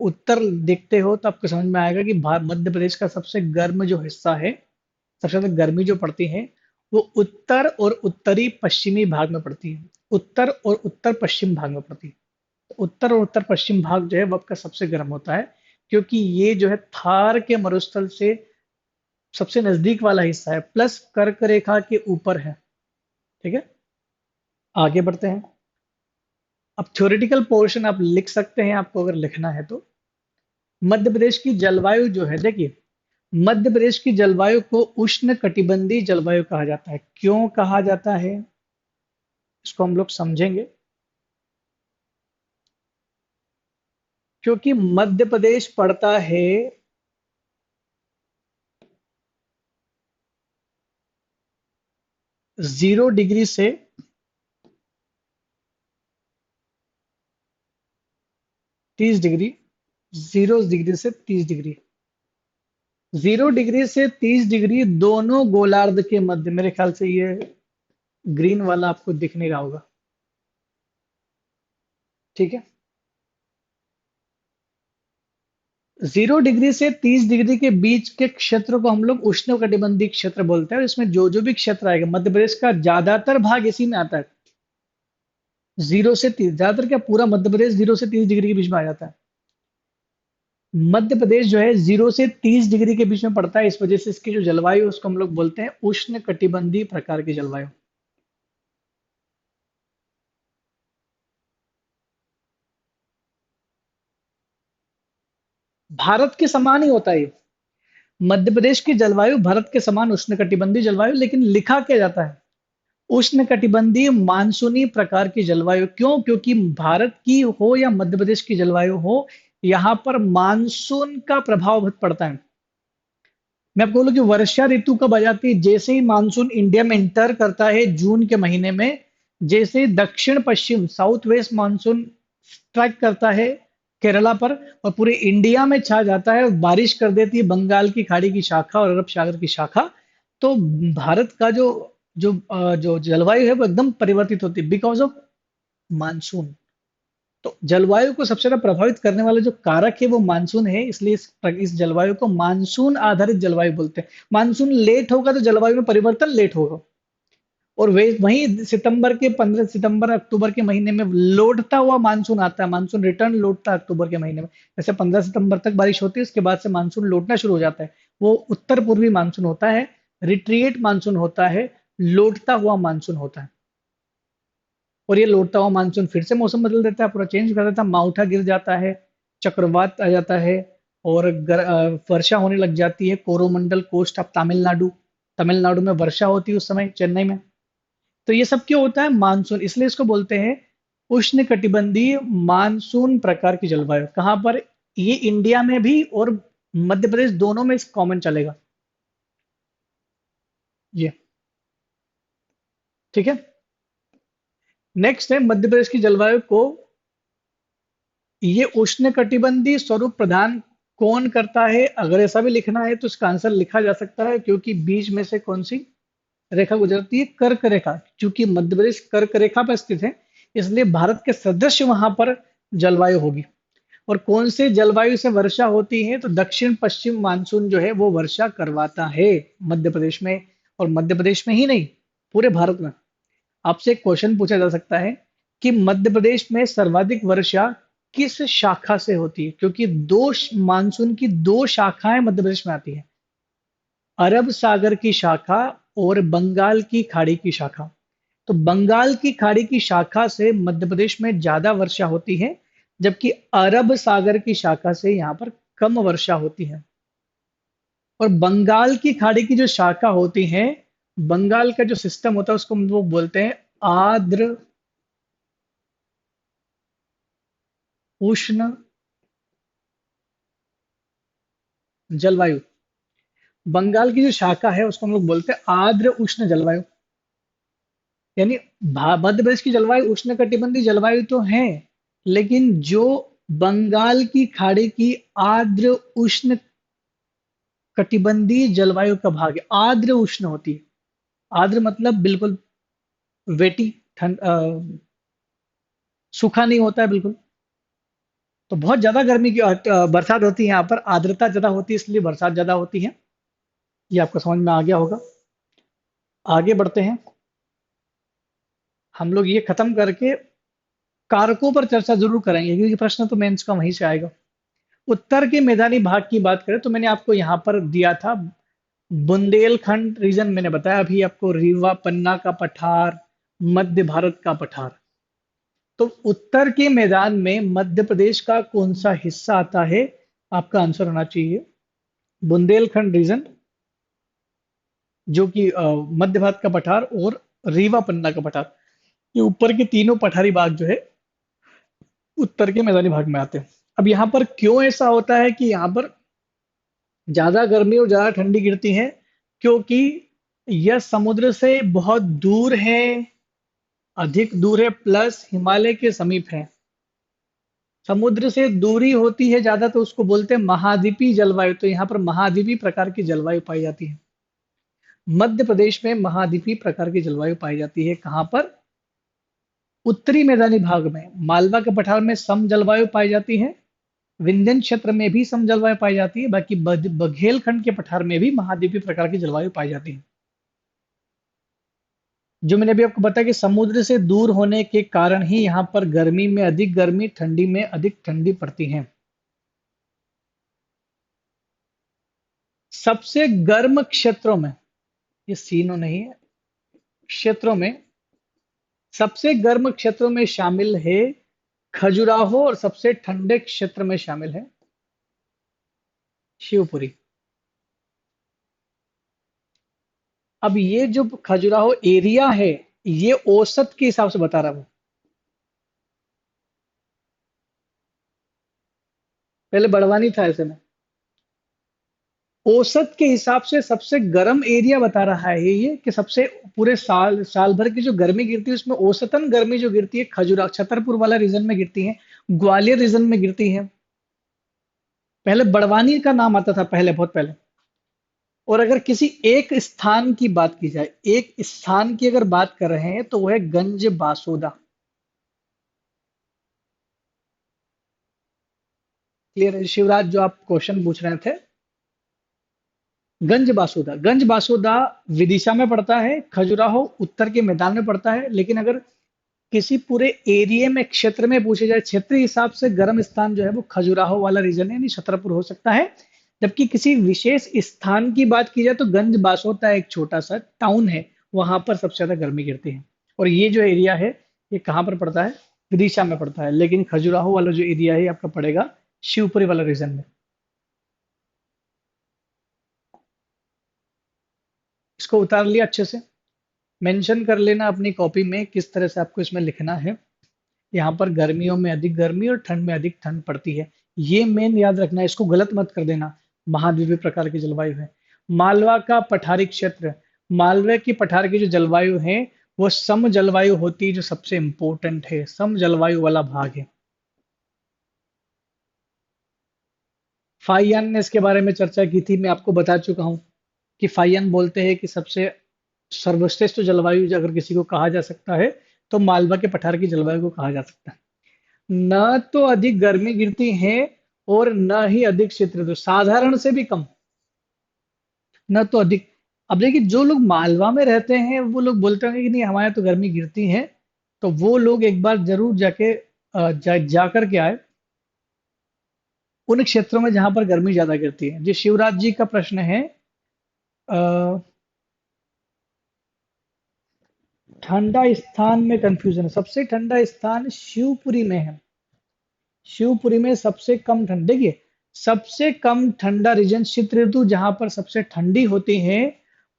उत्तर देखते हो तो आपको समझ में आएगा कि मध्य प्रदेश का सबसे गर्म जो हिस्सा है, सबसे ज्यादा गर्मी जो पड़ती है, वो उत्तर और उत्तरी पश्चिमी भाग में पड़ती है। उत्तर और उत्तर पश्चिम भाग में पड़ती है। उत्तर और उत्तर पश्चिम भाग जो है वो आपका सबसे गर्म होता है, क्योंकि ये जो है थार के मरुस्थल से सबसे नजदीक वाला हिस्सा है, प्लस कर्क रेखा के ऊपर है। ठीक है, आगे बढ़ते हैं। अब थ्योरेटिकल पोर्शन आप लिख सकते हैं, आपको अगर लिखना है तो। मध्य प्रदेश की जलवायु जो है, देखिए, मध्य प्रदेश की जलवायु को उष्ण कटिबंधीय जलवायु कहा जाता है। क्यों कहा जाता है, इसको हम लोग समझेंगे। क्योंकि मध्य प्रदेश पड़ता है 0 डिग्री से 30 डिग्री, 0 डिग्री से 30 डिग्री, 0 डिग्री से 30 डिग्री दोनों गोलार्ध के मध्य। मेरे ख्याल से ये ग्रीन वाला आपको दिख नहीं रहा होगा। ठीक है, 0 डिग्री से 30 डिग्री के बीच के क्षेत्र को हम लोग उष्णकटिबंधीय क्षेत्र बोलते हैं। और इसमें जो जो भी क्षेत्र आएगा, मध्य प्रदेश का ज्यादातर भाग इसी में आता है। 0 से 30, ज्यादातर क्या, पूरा मध्य प्रदेश 0 से 30 डिग्री के बीच में आ जाता है। मध्य प्रदेश जो है 0 से 30 डिग्री के बीच में पड़ता है, इस वजह से इसकी जो जलवायु है, उसको हम लोग बोलते हैं उष्ण कटिबंधीय प्रकार की जलवायु। भारत के समान ही होता है ये। मध्य प्रदेश की जलवायु भारत के समान उष्ण कटिबंधीय जलवायु, लेकिन लिखा क्या जाता है, उष्ण कटिबंधीय मानसूनी प्रकार की जलवायु। क्यों? क्योंकि भारत की हो या मध्य प्रदेश की जलवायु हो, यहाँ पर मानसून का प्रभाव बहुत पड़ता है। मैं आपको बोलूं कि वर्षा ऋतु कब आ जाती है, जैसे ही मानसून इंडिया में इंटर करता है जून के महीने में, जैसे ही दक्षिण पश्चिम साउथ वेस्ट मानसून स्ट्राइक करता है केरला पर और पूरे इंडिया में छा जाता है और बारिश कर देती है बंगाल की खाड़ी की शाखा और अरब सागर की शाखा, तो भारत का जो जलवायु है वो एकदम परिवर्तित होती है, बिकॉज ऑफ मानसून। तो जलवायु को सबसे ज्यादा प्रभावित करने वाला जो कारक है वो मानसून है, इसलिए इस जलवायु को मानसून आधारित जलवायु बोलते हैं। मानसून लेट होगा तो जलवायु में परिवर्तन लेट होगा। और वे वहीं सितंबर के 15 सितंबर अक्टूबर के महीने में लौटता हुआ मानसून आता है, मानसून रिटर्न लौटता है अक्टूबर के महीने में। जैसे 15 सितंबर तक बारिश होती है, उसके बाद से मानसून लौटना शुरू हो जाता है। वो उत्तर पूर्वी मानसून होता है, रिट्रिएट मानसून होता है, लौटता हुआ मानसून होता है। और ये लौटता हुआ मानसून फिर से मौसम बदल देता है, पूरा चेंज कर देता है, माउठा गिर जाता है, चक्रवात आ जाता है, और वर्षा होने लग जाती है। कोरोमंडल कोस्ट ऑफ तमिलनाडु, तमिलनाडु में वर्षा होती है उस समय, चेन्नई में। तो ये सब क्यों होता है, मानसून, इसलिए इसको बोलते हैं उष्ण कटिबंधीय मानसून प्रकार की जलवायु। कहाँ पर, ये इंडिया में भी और मध्य प्रदेश दोनों में कॉमन चलेगा ये। ठीक है, नेक्स्ट है मध्य प्रदेश की जलवायु को ये उष्ण कटिबंधीय स्वरूप प्रदान कौन करता है। अगर ऐसा भी लिखना है तो इसका आंसर लिखा जा सकता है, क्योंकि बीच में से कौन सी रेखा गुजरती है, कर्क रेखा। क्योंकि मध्य प्रदेश कर्क रेखा पर स्थित है, इसलिए भारत के सदृश वहां पर जलवायु होगी। और कौन से जलवायु से वर्षा होती है, तो दक्षिण पश्चिम मानसून जो है वो वर्षा करवाता है मध्य प्रदेश में। और मध्य प्रदेश में ही नहीं, पूरे भारत में। आपसे एक क्वेश्चन पूछा जा सकता है कि मध्य प्रदेश में सर्वाधिक वर्षा किस शाखा से होती है, क्योंकि मानसून की दो शाखाएं मध्य प्रदेश में आती है, अरब सागर की शाखा और बंगाल की खाड़ी की शाखा। तो बंगाल की खाड़ी की शाखा से मध्य प्रदेश में ज्यादा वर्षा होती है, जबकि अरब सागर की शाखा से यहाँ पर कम वर्षा होती है। और बंगाल की खाड़ी की जो शाखा होती है, बंगाल का जो सिस्टम होता है उसको हम लोग बोलते हैं आर्द्र उष्ण जलवायु। बंगाल की जो शाखा है उसको हम लोग बोलते हैं आर्द्र उष्ण जलवायु। यानी मध्य प्रदेश की जलवायु उष्ण कटिबंधीय जलवायु तो है, लेकिन जो बंगाल की खाड़ी की आर्द्र उष्ण कटिबंधीय जलवायु का भाग है, आर्द्र उष्ण होती है। आर्द्र मतलब बिल्कुल वेटी, ठंड, सूखा नहीं होता है बिल्कुल। तो बहुत ज्यादा गर्मी की बरसात होती है यहाँ पर, आर्द्रता ज्यादा होती है इसलिए बरसात ज्यादा होती है। ये आपको समझ में आ गया होगा। आगे बढ़ते हैं। हम लोग ये खत्म करके कारकों पर चर्चा जरूर करेंगे, क्योंकि प्रश्न तो मेंस का वहीं से आएगा। उत्तर के मैदानी भाग की बात करें तो मैंने आपको यहाँ पर दिया था बुंदेलखंड रीजन, मैंने बताया अभी आपको, रीवा पन्ना का पठार, मध्य भारत का पठार। तो उत्तर के मैदान में मध्य प्रदेश का कौन सा हिस्सा आता है? आपका आंसर होना चाहिए बुंदेलखंड रीजन, जो कि मध्य भारत का पठार और रीवा पन्ना का पठार। ये ऊपर के तीनों पठारी भाग जो है उत्तर के मैदानी भाग में आते हैं। अब यहाँ पर क्यों ऐसा होता है कि यहाँ पर ज्यादा गर्मी और ज्यादा ठंडी गिरती है? क्योंकि यह समुद्र से बहुत दूर है, अधिक दूर है, प्लस हिमालय के समीप है। समुद्र से दूरी होती है ज्यादा तो उसको बोलते हैं महाद्वीपीय जलवायु। तो यहाँ पर महाद्वीपीय प्रकार की जलवायु पाई जाती है। मध्य प्रदेश में महाद्वीपीय प्रकार की जलवायु पाई जाती है। कहाँ पर? उत्तरी मैदानी भाग में। मालवा के पठार में सम जलवायु पाई जाती है, विंध्यन क्षेत्र में भी सम जलवायु पाई जाती है, बाकी बघेलखंड के पठार में भी महाद्वीपीय प्रकार की जलवायु पाई जाती है। जो मैंने अभी आपको बताया कि समुद्र से दूर होने के कारण ही यहाँ पर गर्मी में अधिक गर्मी, ठंडी में अधिक ठंडी पड़ती है। सबसे गर्म क्षेत्रों में, ये सीनो नहीं है, क्षेत्रों में सबसे गर्म क्षेत्रों में शामिल है खजुराहो, और सबसे ठंडे क्षेत्र में शामिल है शिवपुरी। अब ये जो खजुराहो एरिया है, ये औसत के हिसाब से बता रहा हूं। पहले बड़वानी था ऐसे में। औसत के हिसाब से सबसे गर्म एरिया बता रहा है ये, कि सबसे पूरे साल भर की जो गर्मी गिरती है उसमें औसतन गर्मी जो गिरती है खजुराहो छतरपुर वाला रीजन में गिरती है, ग्वालियर रीजन में गिरती है। पहले बड़वानी का नाम आता था, पहले बहुत पहले। और अगर किसी एक स्थान की बात की जाए, एक स्थान की अगर बात कर रहे हैं तो वो है गंज बासोदा। क्लियर है शिवराज, जो आप क्वेश्चन पूछ रहे थे? गंज बासोदा, गंज बासोदा विदिशा में पड़ता है, खजुराहो उत्तर के मैदान में पड़ता है। लेकिन अगर किसी पूरे एरिया में, क्षेत्र में पूछे जाए, क्षेत्रीय हिसाब से गर्म स्थान जो है वो खजुराहो वाला रीजन है, यानी छतरपुर हो सकता है। जबकि किसी विशेष स्थान की बात की जाए तो गंज बासोदा एक छोटा सा टाउन है, वहां पर सबसे ज्यादा गर्मी गिरती है। और ये जो एरिया है ये कहाँ पर पड़ता है? विदिशा में पड़ता है। लेकिन खजुराहो वाला जो एरिया है ये आपका पड़ेगा शिवपुरी वाला रीजन में। इसको उतार लिया अच्छे से, मेंशन कर लेना अपनी कॉपी में किस तरह से आपको इसमें लिखना है। यहाँ पर गर्मियों में अधिक गर्मी और ठंड में अधिक ठंड पड़ती है, ये मेन याद रखना है, इसको गलत मत कर देना। महाद्वीपीय प्रकार की जलवायु है। मालवा का पठारी क्षेत्र, मालवे की पठार की जो जलवायु है वो सम जलवायु होती है, जो सबसे इंपॉर्टेंट है, सम जलवायु वाला भाग है। फाइयान ने इसके बारे में चर्चा की थी, मैं आपको बता चुका हूँ कि फाइयान बोलते हैं कि सबसे सर्वश्रेष्ठ जलवायु अगर किसी को कहा जा सकता है तो मालवा के पठार की जलवायु को कहा जा सकता है। न तो अधिक गर्मी गिरती है और न ही अधिक शीत ऋतु, साधारण से भी कम, न तो अधिक। अब देखिए, जो लोग मालवा में रहते हैं वो लोग बोलते होंगे कि नहीं हमारे यहाँ तो गर्मी गिरती है, तो वो लोग एक बार जरूर जाके जा करके आए उन क्षेत्रों में जहां पर गर्मी ज्यादा गिरती है। जो शिवराज जी का प्रश्न है, अ, ठंडा स्थान में कंफ्यूजन है। सबसे ठंडा स्थान शिवपुरी में है। शिवपुरी में सबसे कम ठंड, देखिए सबसे कम ठंडा रीजन, शीत ऋतु जहां पर सबसे ठंडी होती है,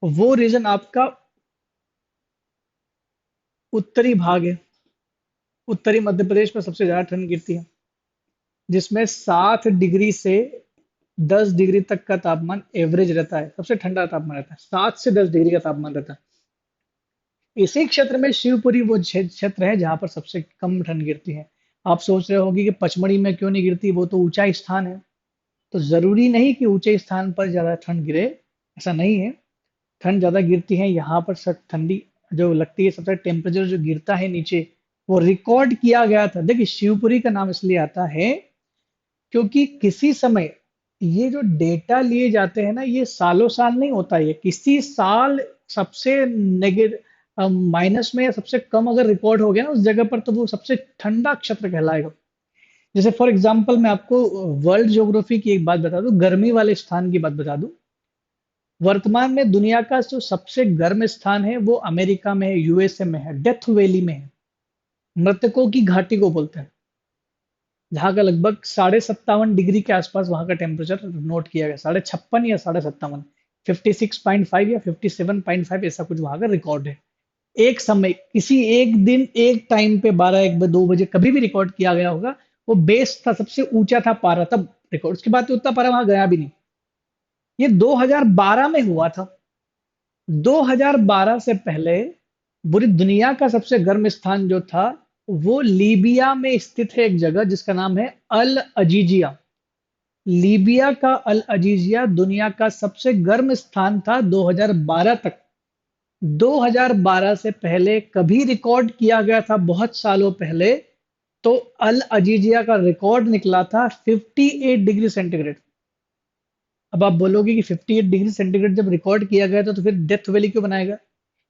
वो रीजन आपका उत्तरी भाग है। उत्तरी मध्य प्रदेश में सबसे ज्यादा ठंड गिरती है, जिसमें 7 डिग्री से 10 डिग्री तक का तापमान एवरेज रहता है, सबसे ठंडा तापमान रहता है, 7 से 10 डिग्री का तापमान रहता है। इसी क्षेत्र में शिवपुरी वो क्षेत्र है जहां पर सबसे कम ठंड गिरती है। आप सोच रहे होंगे कि पचमढ़ी में क्यों नहीं गिरती, वो तो ऊंचा स्थान है। तो जरूरी नहीं कि ऊंचे स्थान पर ज्यादा ठंड गिरे, ऐसा नहीं है। ठंड ज्यादा गिरती है यहाँ पर, सब ठंडी जो लगती है, सबसे टेम्परेचर जो गिरता है नीचे, वो रिकॉर्ड किया गया था। देखिए शिवपुरी का नाम इसलिए आता है क्योंकि किसी समय ये जो डेटा लिए जाते हैं ना, ये सालों साल नहीं होता, ये किसी साल सबसे नेगेटिव माइनस में या सबसे कम अगर रिकॉर्ड हो गया ना उस जगह पर, तो वो सबसे ठंडा क्षेत्र कहलाएगा। जैसे फॉर एग्जांपल मैं आपको वर्ल्ड ज्योग्राफी की एक बात बता दूं, गर्मी वाले स्थान की बात बता दूं। वर्तमान में दुनिया का जो सबसे गर्म स्थान है वो अमेरिका में है, यूएसए में है, डेथ वैली में है। मृतकों की घाटी को बोलते हैं, जहाँ का लगभग 57.5 डिग्री के आसपास वहां का टेम्परेचर नोट किया गया, 56.5 या 57, 56.5 या 57.5 ऐसा कुछ वहां का रिकॉर्ड है। एक समय किसी एक दिन एक टाइम पे 12 1 2 बजे कभी भी रिकॉर्ड किया गया होगा। वो बेस था, सबसे ऊंचा था पारा तब रिकॉर्ड, उसके बाद तो उतना पारा वहां गया भी नहीं। ये 2012 में हुआ था। 2012 से पहले पूरी दुनिया का सबसे गर्म स्थान जो था, वो लीबिया में स्थित है एक जगह जिसका नाम है अल अजीजिया। लीबिया का अल अजीजिया दुनिया का सबसे गर्म स्थान था 2012 तक। 2012 से पहले कभी रिकॉर्ड किया गया था बहुत सालों पहले, तो अल अजीजिया का रिकॉर्ड निकला था 58 डिग्री सेंटीग्रेड। अब आप बोलोगे कि 58 डिग्री सेंटीग्रेड जब रिकॉर्ड किया गया था तो फिर डेथ वैली क्यों बनाएगा?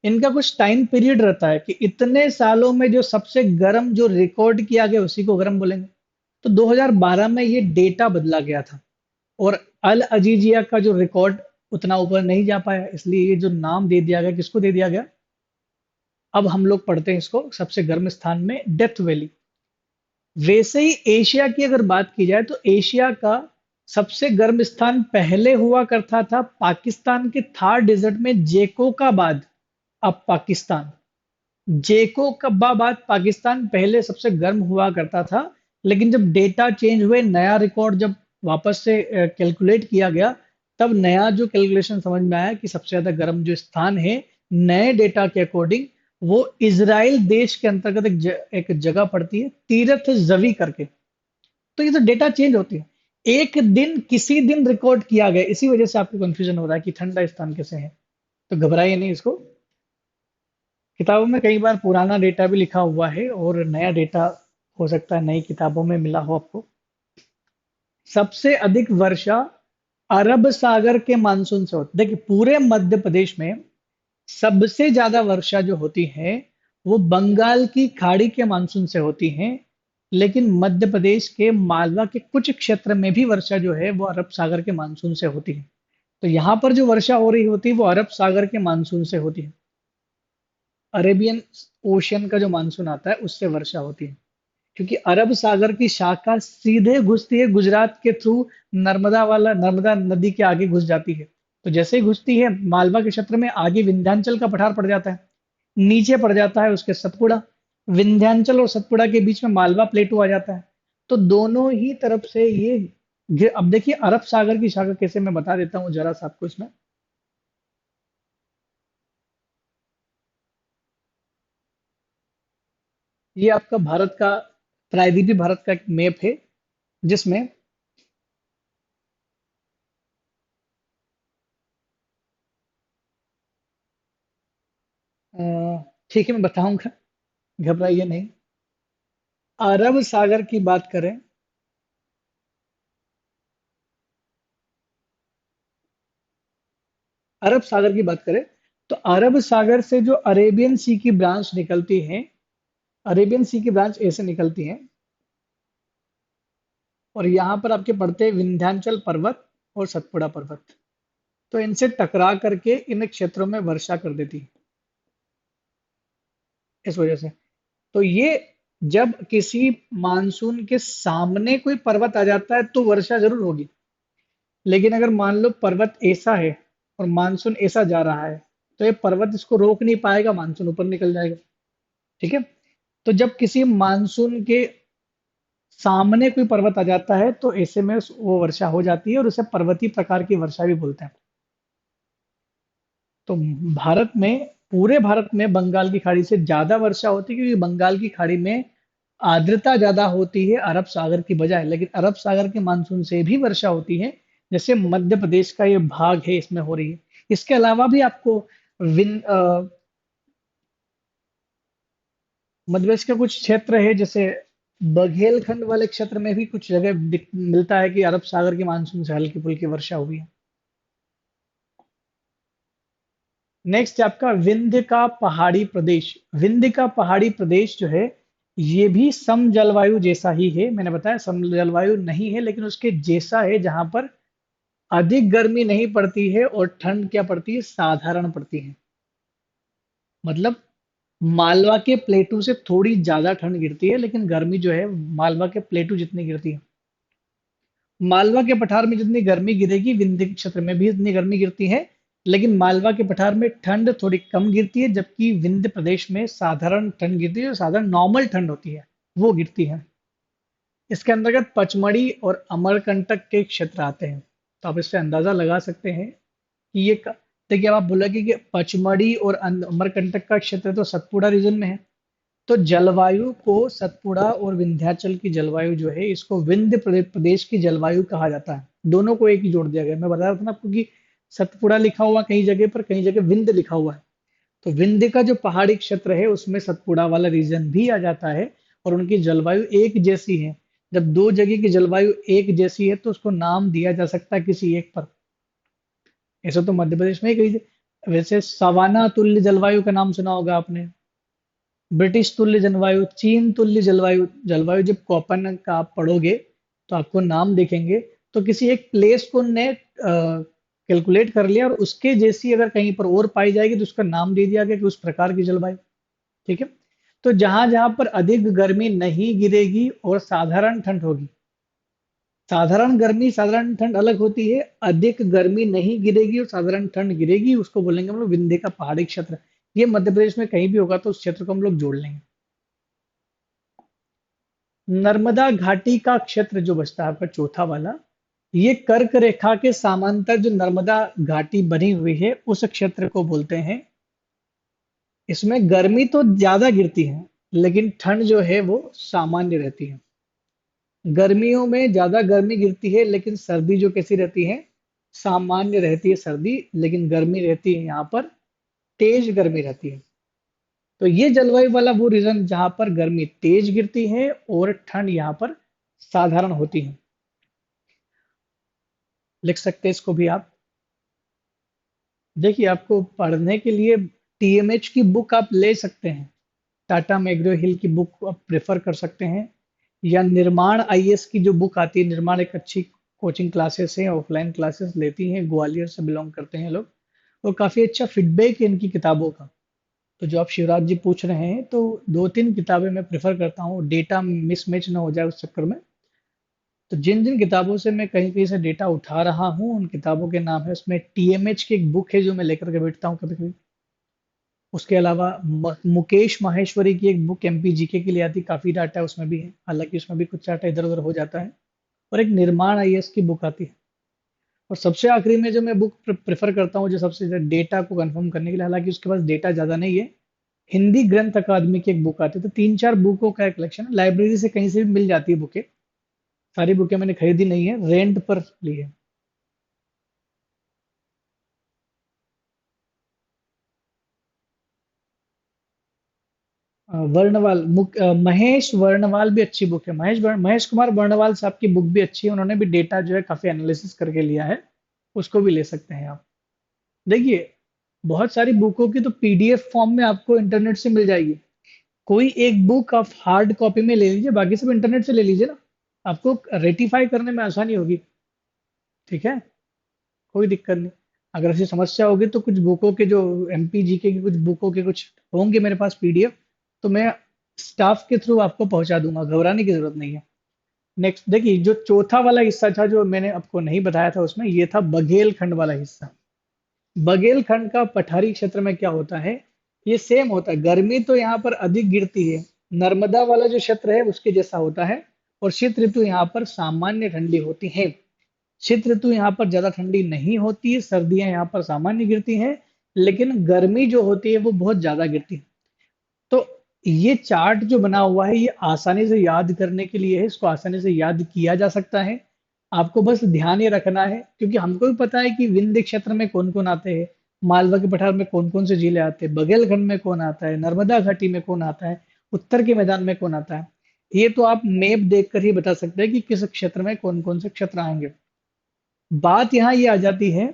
इनका कुछ टाइम पीरियड रहता है कि इतने सालों में जो सबसे गर्म जो रिकॉर्ड किया गया उसी को गर्म बोलेंगे। तो 2012 में ये डेटा बदला गया था, और अल अजीजिया का जो रिकॉर्ड उतना ऊपर नहीं जा पाया, इसलिए ये जो नाम दे दिया गया, किसको दे दिया गया? अब हम लोग पढ़ते हैं इसको सबसे गर्म स्थान में डेथ वैली। वैसे ही एशिया की अगर बात की जाए तो एशिया का सबसे गर्म स्थान पहले हुआ करता था पाकिस्तान के थार डेजर्ट में, जेको का बाद। अब पाकिस्तान, जेको कब्बा बाद पाकिस्तान पहले सबसे गर्म हुआ करता था। लेकिन जब डेटा चेंज हुए, नया रिकॉर्ड जब वापस से कैलकुलेट किया गया, तब नया जो कैलकुलेशन समझ में आया कि सबसे ज्यादा गर्म जो स्थान है नए डेटा के अकॉर्डिंग, वो इजराइल देश के अंतर्गत एक जगह पड़ती है, तीरथ जवी करके। तो ये तो डेटा चेंज होती है, एक दिन किसी दिन रिकॉर्ड किया गया, इसी वजह से आपको कंफ्यूजन हो रहा है कि ठंडा स्थान कैसे है। तो घबराइए नहीं इसको। किताबों में कई बार पुराना डेटा भी लिखा हुआ है और नया डेटा हो सकता है नई किताबों में मिला हो आपको। सबसे अधिक वर्षा अरब सागर के मानसून से होती, देखिए पूरे मध्य प्रदेश में सबसे ज्यादा वर्षा जो होती है वो बंगाल की खाड़ी के मानसून से होती है। लेकिन मध्य प्रदेश के मालवा के कुछ क्षेत्र में भी वर्षा जो है वो अरब सागर के मानसून से होती है। तो यहाँ पर जो वर्षा हो रही होती है वो अरब सागर के मानसून से होती है। अरेबियन ओशियन का जो मानसून आता है उससे वर्षा होती है, क्योंकि अरब सागर की शाखा सीधे घुसती है गुजरात के थ्रू, नर्मदा नदी के आगे घुस जाती है। तो जैसे ही घुसती है मालवा के क्षेत्र में, आगे विंध्याचल का पठार पड़ जाता है, नीचे पड़ जाता है उसके सतपुड़ा। विंध्याचल और सतपुड़ा के बीच में मालवा प्लेटू आ जाता है। तो दोनों ही तरफ से ये अब देखिए अरब सागर की शाखा कैसे, मैं बता देता हूँ जरा सा आपको इसमें। ये आपका भारत का, प्रायद्वीपीय भारत का एक मैप है, जिसमें अ, ठीक है मैं बताऊंगा, घबराइए नहीं। अरब सागर की बात करें, अरब सागर की बात करें तो अरब सागर से जो अरेबियन सी की ब्रांच निकलती है, अरेबियन सी की ब्रांच ऐसे निकलती है, और यहाँ पर आपके पड़ते हैं विंध्याचल पर्वत और सतपुड़ा पर्वत। तो इनसे टकरा करके इन क्षेत्रों में वर्षा कर देती है, इस वजह से। तो ये जब किसी मानसून के सामने कोई पर्वत आ जाता है तो वर्षा जरूर होगी, लेकिन अगर मान लो पर्वत ऐसा है और मानसून ऐसा जा रहा है, तो ये पर्वत इसको रोक नहीं पाएगा, मानसून ऊपर निकल जाएगा। ठीक है। तो जब किसी मानसून के सामने कोई पर्वत आ जाता है तो ऐसे में वो वर्षा हो जाती है और उसे पर्वतीय प्रकार की वर्षा भी बोलते हैं। तो भारत में, पूरे भारत में बंगाल की खाड़ी से ज्यादा वर्षा होती है, क्योंकि बंगाल की खाड़ी में आर्द्रता ज्यादा होती है अरब सागर की बजाय, लेकिन अरब सागर के मानसून से भी वर्षा होती है। जैसे मध्य प्रदेश का ये भाग है, इसमें हो रही है। इसके अलावा भी आपको मध्य प्रदेश का कुछ क्षेत्र है, जैसे बघेलखंड वाले क्षेत्र में भी कुछ जगह मिलता है कि अरब सागर के मानसून से हल्की फुल्की वर्षा हुई है। नेक्स्ट है आपका विंध्य का पहाड़ी प्रदेश। विंध्य का पहाड़ी प्रदेश जो है, ये भी सम जलवायु जैसा ही है। मैंने बताया सम जलवायु नहीं है, लेकिन उसके जैसा है, जहां पर अधिक गर्मी नहीं पड़ती है और ठंड क्या पड़ती है, साधारण पड़ती है। मतलब मालवा के प्लेटू से थोड़ी ज्यादा ठंड गिरती है, लेकिन गर्मी जो है मालवा के प्लेटू जितनी गिरती है। मालवा के पठार में जितनी गर्मी गिरेगी, विंध्य क्षेत्र में भी इतनी गर्मी गिरती है, लेकिन मालवा के पठार में ठंड थोड़ी कम गिरती है, जबकि विंध्य प्रदेश में साधारण ठंड गिरती है, जो साधारण नॉर्मल ठंड होती है वो गिरती है। इसके अंतर्गत पचमढ़ी और अमरकंटक के क्षेत्र आते हैं। तो आप इससे अंदाजा लगा सकते हैं कि देखिए, अब आप बोलोगे कि पचमढ़ी और अमरकंटक का क्षेत्र तो सतपुड़ा रीजन में है। तो जलवायु को, सतपुड़ा और विंध्याचल की जलवायु जो है, इसको विंध्य प्रदेश की जलवायु कहा जाता है। दोनों को एक ही जोड़ दिया गया। मैं बता रहा था ना आपको कि सतपुड़ा लिखा हुआ कहीं जगह पर, कहीं जगह विंध्य लिखा हुआ है। तो विंध्य का जो पहाड़ी क्षेत्र है, उसमें सतपुड़ा वाला रीजन भी आ जाता है, और उनकी जलवायु एक जैसी है। जब दो जगह की जलवायु एक जैसी है, तो उसको नाम दिया जा सकता है किसी एक पर। ऐसा तो मध्य प्रदेश में ही कही थी। वैसे सवाना तुल्य जलवायु का नाम सुना होगा आपने। ब्रिटिश तुल्य जलवायु, चीन तुल्य जलवायु। जलवायु जब कॉपन का आप पढ़ोगे तो आपको नाम देखेंगे, तो किसी एक प्लेस को ने कैलकुलेट कर लिया, और उसके जैसी अगर कहीं पर और पाई जाएगी तो उसका नाम दे दिया गया कि उस प्रकार की जलवायु। ठीक है। तो जहां जहां पर अधिक गर्मी नहीं गिरेगी और साधारण ठंड होगी, साधारण गर्मी साधारण ठंड अलग होती है, अधिक गर्मी नहीं गिरेगी और साधारण ठंड गिरेगी, उसको बोलेंगे हम लोग विंध्य का पहाड़ी क्षेत्र। ये मध्य प्रदेश में कहीं भी होगा तो उस क्षेत्र को हम लोग जोड़ लेंगे। नर्मदा घाटी का क्षेत्र जो बचता है आपका चौथा वाला, ये कर्क रेखा के समांतर जो नर्मदा घाटी बनी हुई है, उस क्षेत्र को बोलते हैं। इसमें गर्मी तो ज्यादा गिरती है, लेकिन ठंड जो है वो सामान्य रहती है। गर्मियों में ज्यादा गर्मी गिरती है, लेकिन सर्दी जो कैसी रहती है, सामान्य रहती है सर्दी, लेकिन गर्मी रहती है यहाँ पर, तेज गर्मी रहती है। तो ये जलवायु वाला वो रीजन जहां पर गर्मी तेज गिरती है और ठंड यहाँ पर साधारण होती है। लिख सकते हैं इसको भी आप। देखिए, आपको पढ़ने के लिए टीएमएच की बुक आप ले सकते हैं। टाटा मैग्रो हिल की बुक आप प्रेफर कर सकते हैं, या निर्माण आईएएस की जो बुक आती है। निर्माण एक अच्छी कोचिंग क्लासेस है, ऑफलाइन क्लासेस लेती हैं, ग्वालियर से बिलोंग करते हैं लोग, और काफी अच्छा फीडबैक है इनकी किताबों का। तो जो आप शिवराज जी पूछ रहे हैं, तो दो तीन किताबें मैं प्रेफर करता हूँ, डेटा मिसमैच ना हो जाए उस चक्कर में। तो जिन जिन किताबों से मैं कहीं कहीं से डेटा उठा रहा हूँ, उन किताबों के नाम है, उसमें टीएमएच की एक बुक है जो मैं लेकर के बैठता हूँ कभी कभी। उसके अलावा मुकेश माहेश्वरी की एक बुक एमपीजीके के लिए आती, काफी डाटा उसमें भी है, हालांकि उसमें भी कुछ डाटा इधर उधर हो जाता है। और एक निर्माण आईएएस की बुक आती है। और सबसे आखिरी में जो मैं बुक प्रेफर करता हूँ, जो सबसे ज्यादा डेटा को कंफर्म करने के लिए, हालांकि उसके पास डेटा ज्यादा नहीं है, हिंदी ग्रंथ अकादमी की एक बुक आती है। तो तीन चार बुकों का एक कलेक्शन है, लाइब्रेरी से कहीं से भी मिल जाती है बुकें। सारी बुकें मैंने खरीदी नहीं है, रेंट पर ली है। महेश वर्णवाल भी अच्छी बुक है। महेश कुमार वर्णवाल साहब की बुक भी अच्छी है, उन्होंने भी डेटा जो है काफी एनालिसिस करके लिया है। उसको भी ले सकते हैं आप। देखिए, बहुत सारी बुकों की तो पीडीएफ फॉर्म में आपको इंटरनेट से मिल जाएगी। कोई एक बुक आप हार्ड कॉपी में ले लीजिए, बाकी सब इंटरनेट से ले लीजिए ना। आपको रेटिफाई करने में आसानी होगी। ठीक है, कोई दिक्कत नहीं। अगर ऐसी समस्या होगी तो कुछ बुकों के जो एमपीजीके की कुछ बुकों के कुछ होंगे मेरे पास पीडीएफ, तो मैं स्टाफ के थ्रू आपको पहुंचा दूंगा, घबराने की जरूरत नहीं है। नेक्स्ट देखिए, जो चौथा वाला हिस्सा था जो मैंने आपको नहीं बताया था, उसमें ये था बघेलखंड वाला हिस्सा। बघेलखंड का पठारी क्षेत्र में क्या होता है, ये सेम होता है, गर्मी तो यहाँ पर अधिक गिरती है, नर्मदा वाला जो क्षेत्र है उसके जैसा होता है। और शीत ऋतु यहाँ पर सामान्य ठंडी होती है। शीत ऋतु यहाँ पर ज्यादा ठंडी नहीं होती है, सर्दियां यहाँ पर सामान्य गिरती हैं, लेकिन गर्मी जो होती है वो बहुत ज्यादा गिरती है। तो ये चार्ट जो बना हुआ है ये आसानी से याद करने के लिए है, इसको आसानी से याद किया जा सकता है। आपको बस ध्यान ये रखना है, क्योंकि हमको भी पता है कि विंध्य क्षेत्र में कौन कौन आते हैं, मालवा के पठार में कौन कौन से जिले आते हैं, बघेलखंड में कौन आता है, नर्मदा घाटी में कौन आता है, उत्तर के मैदान में कौन आता है। ये तो आप मैप देखकर ही बता सकते हैं कि किस क्षेत्र में कौन कौन से क्षेत्र आएंगे। बात यहाँ ये आ जाती है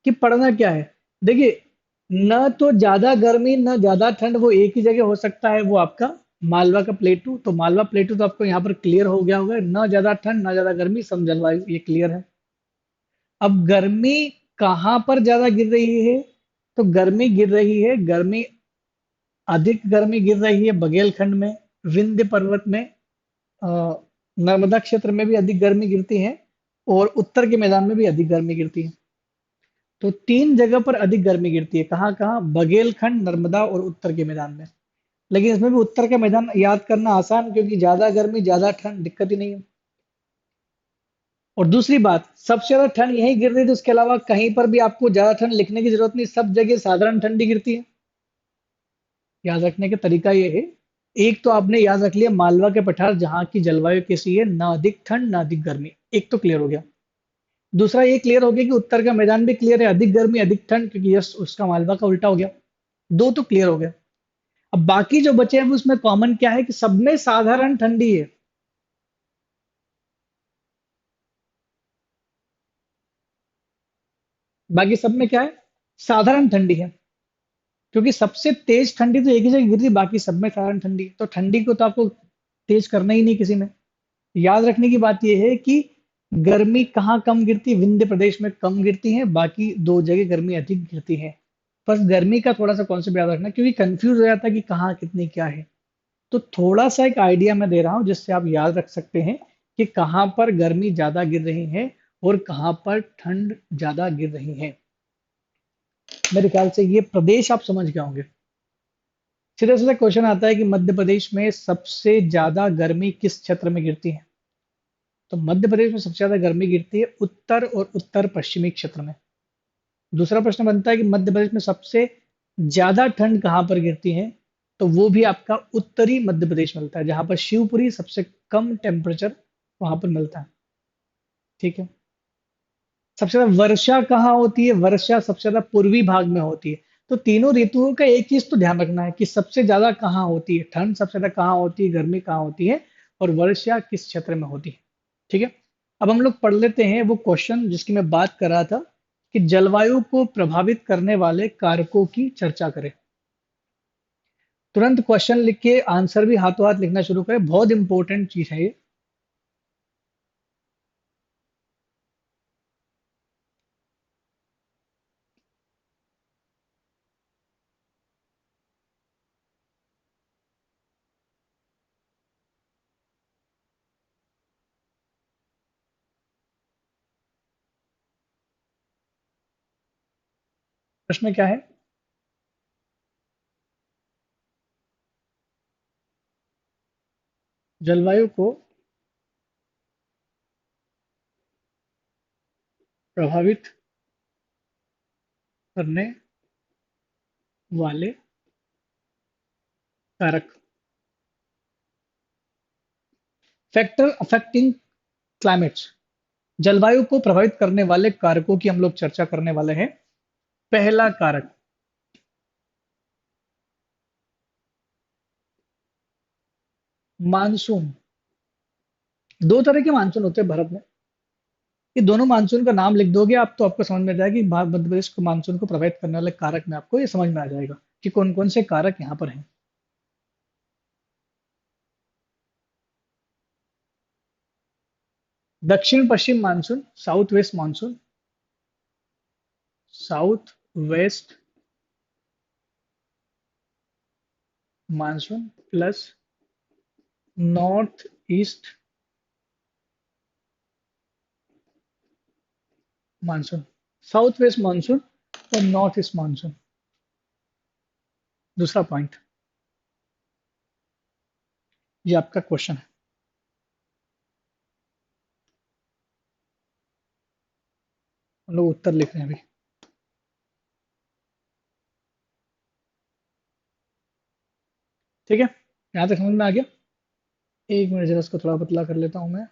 कि पढ़ना क्या है। देखिए, न तो ज्यादा गर्मी न ज्यादा ठंड, वो एक ही जगह हो सकता है, वो आपका मालवा का प्लेटू। तो मालवा प्लेटू तो आपको यहाँ पर क्लियर हो गया होगा, न ज्यादा ठंड न ज्यादा गर्मी, सम जलवायु, ये क्लियर है। अब गर्मी कहाँ पर ज्यादा गिर रही है, तो गर्मी गिर रही है, गर्मी अधिक गर्मी गिर रही है बघेलखंड में, विंध्य पर्वत में, अ, नर्मदा क्षेत्र में भी अधिक गर्मी गिरती है, और उत्तर के मैदान में भी अधिक गर्मी गिरती है। तो तीन जगह पर अधिक गर्मी गिरती है, कहाँ कहाँ, बघेलखंड, नर्मदा और उत्तर के मैदान में। लेकिन इसमें भी उत्तर का मैदान याद करना आसान, क्योंकि ज्यादा गर्मी ज्यादा ठंड, दिक्कत ही नहीं है। और दूसरी बात, सबसे ज्यादा ठंड यहीं गिर रही है, तो उसके अलावा कहीं पर भी आपको ज्यादा ठंड लिखने की जरूरत नहीं, सब जगह साधारण ठंडी गिरती है। याद रखने का तरीका ये है, एक तो आपने याद रख लिया मालवा के पठार जहाँ की जलवायु कैसी है, ना अधिक ठंड ना अधिक गर्मी, एक तो क्लियर हो गया। दूसरा ये क्लियर हो गया कि उत्तर का मैदान भी क्लियर है, अधिक गर्मी अधिक ठंड, क्योंकि यस उसका मालवा का उल्टा हो गया। दो तो क्लियर हो गया। अब बाकी जो बचे हैं उसमें कॉमन क्या है कि सब में साधारण ठंडी है। बाकी सब में क्या है, साधारण ठंडी है। क्योंकि सबसे तेज ठंडी तो एक ही जगह गिर रही है, बाकी सब में साधारण ठंडी है, तो ठंडी को तो आपको तेज करना ही नहीं किसी में। याद रखने की बात यह है कि गर्मी कहाँ कम गिरती है, विंध्य प्रदेश में कम गिरती है, बाकी दो जगह गर्मी अधिक गिरती है। बस गर्मी का थोड़ा सा कॉन्सेप्ट याद रखना, क्योंकि कंफ्यूज हो जाता है कि कहाँ कितनी क्या है। तो थोड़ा सा एक आइडिया मैं दे रहा हूँ जिससे आप याद रख सकते हैं कि कहाँ पर गर्मी ज्यादा गिर रही है और कहाँ पर ठंड ज्यादा गिर रही है। मेरे ख्याल से ये प्रदेश आप समझ गए होंगे। सीधा सीधा क्वेश्चन आता है कि मध्य प्रदेश में सबसे ज्यादा गर्मी किस क्षेत्र में गिरती है। तो मध्य प्रदेश में सबसे ज्यादा गर्मी गिरती है उत्तर और उत्तर पश्चिमी क्षेत्र में। दूसरा प्रश्न बनता है कि मध्य प्रदेश में सबसे ज्यादा ठंड कहाँ पर गिरती है, तो वो भी आपका उत्तरी मध्य प्रदेश मिलता है, जहां पर शिवपुरी सबसे कम टेम्परेचर वहां पर मिलता है। ठीक है। सबसे ज्यादा वर्षा कहाँ होती है, वर्षा सबसे ज्यादा पूर्वी भाग में होती है। तो तीनों ऋतुओं का एक चीज तो ध्यान रखना है कि सबसे ज्यादा कहाँ होती है, ठंड सबसे ज्यादा कहाँ होती है, गर्मी कहाँ होती है, और वर्षा किस क्षेत्र में होती है। ठीक है। अब हम लोग पढ़ लेते हैं वो क्वेश्चन जिसकी मैं बात कर रहा था, कि जलवायु को प्रभावित करने वाले कारकों की चर्चा करें। तुरंत क्वेश्चन लिख के आंसर भी हाथों हाथ लिखना शुरू करें, बहुत इंपॉर्टेंट चीज है ये। प्रश्न क्या है, जलवायु को प्रभावित करने वाले कारक, फैक्टर अफेक्टिंग क्लाइमेट्स। जलवायु को प्रभावित करने वाले कारकों की हम लोग चर्चा करने वाले हैं। पहला कारक, मानसून। दो तरह के मानसून होते हैं भारत में। ये दोनों मानसून का नाम लिख दोगे आप तो आपको समझ में आ जाएगा कि मध्य प्रदेश को मानसून को प्रभावित करने वाले कारक में आपको ये समझ में आ जाएगा कि कौन कौन से कारक यहाँ पर हैं। दक्षिण पश्चिम monsoon, south west monsoon, south west monsoon plus north east monsoon, south west monsoon और नॉर्थ ईस्ट मानसून। दूसरा पॉइंट, ये आपका क्वेश्चन है। हम लोग उत्तर लिख रहे हैं अभी। ठीक है, यहां तक समझ में आ गया। एक मिनट जरा इसको थोड़ा पतला कर लेता हूं मैं।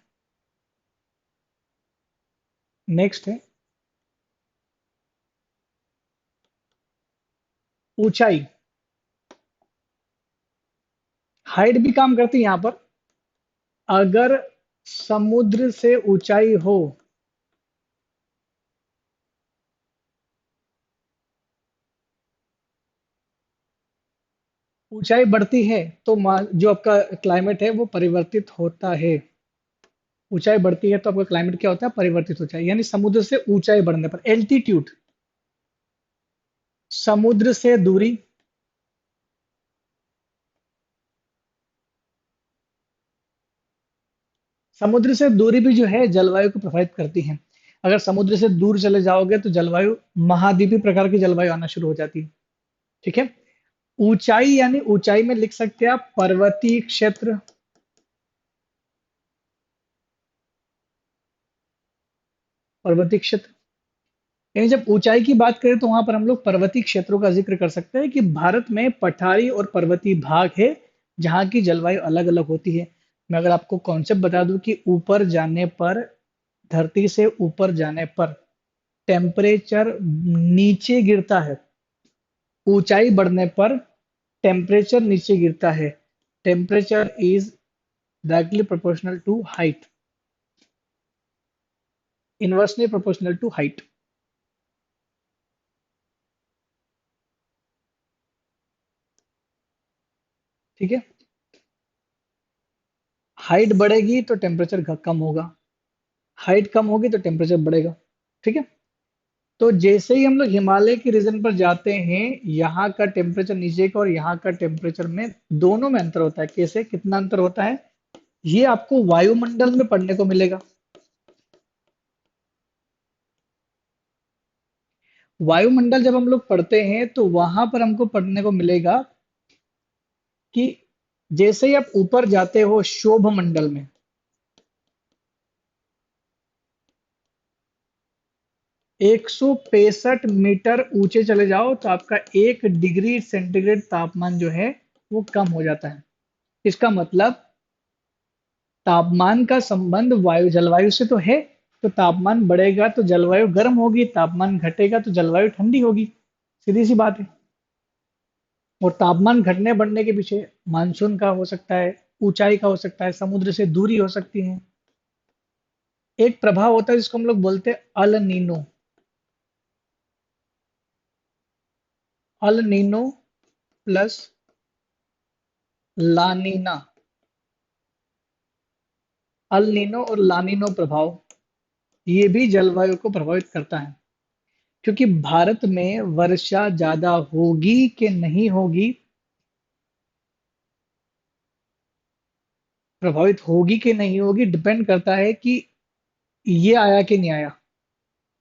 नेक्स्ट है ऊंचाई। हाइट भी काम करती है यहां पर। अगर समुद्र से ऊंचाई हो, ऊंचाई बढ़ती है तो जो आपका क्लाइमेट है वो परिवर्तित होता है। ऊंचाई बढ़ती है तो आपका क्लाइमेट क्या होता है, परिवर्तित होता है। यानी समुद्र से ऊंचाई बढ़ने पर एल्टीट्यूड, समुद्र से दूरी, समुद्र से दूरी भी जो है जलवायु को प्रभावित करती है। अगर समुद्र से दूर चले जाओगे तो जलवायु महाद्वीपीय प्रकार की जलवायु आना शुरू हो जाती है। ठीक है। ऊंचाई यानी ऊंचाई में लिख सकते हैं आप पर्वतीय क्षेत्र, पर्वतीय क्षेत्र। यानी जब ऊंचाई की बात करें तो वहां पर हम लोग पर्वतीय क्षेत्रों का जिक्र कर सकते हैं कि भारत में पठारी और पर्वतीय भाग है जहां की जलवायु अलग अलग होती है। मैं अगर आपको कॉन्सेप्ट बता दूं कि ऊपर जाने पर, धरती से ऊपर जाने पर टेम्परेचर नीचे गिरता है, ऊंचाई बढ़ने पर टेम्परेचर नीचे गिरता है। Temperature is directly proportional to height, inversely proportional to height. ठीक है। हाइट बढ़ेगी तो टेम्परेचर कम होगा, हाइट कम होगी तो टेम्परेचर बढ़ेगा। ठीक है। तो जैसे ही हम लोग हिमालय के रीजन पर जाते हैं, यहाँ का टेम्परेचर नीचे का और यहाँ का टेम्परेचर में, दोनों में अंतर होता है। कैसे, कितना अंतर होता है, ये आपको वायुमंडल में पढ़ने को मिलेगा। वायुमंडल जब हम लोग पढ़ते हैं तो वहां पर हमको पढ़ने को मिलेगा कि जैसे ही आप ऊपर जाते हो शोभ मंडल में, 165 मीटर ऊंचे चले जाओ तो आपका 1 डिग्री सेंटीग्रेड तापमान जो है वो कम हो जाता है। इसका मतलब तापमान का संबंध वायु जलवायु से तो है। तो तापमान बढ़ेगा तो जलवायु गर्म होगी, तापमान घटेगा तो जलवायु ठंडी होगी। सीधी सी बात है। और तापमान घटने बढ़ने के पीछे मानसून का हो सकता है, ऊंचाई का हो सकता है, समुद्र से दूरी हो सकती है। एक प्रभाव होता है जिसको हम लोग बोलते हैं El Nino. El Nino plus लानीना। El Nino और लानीनो प्रभाव ये भी जलवायु को प्रभावित करता है। क्योंकि भारत में वर्षा ज्यादा होगी कि नहीं होगी, प्रभावित होगी कि नहीं होगी, डिपेंड करता है कि ये आया कि नहीं आया।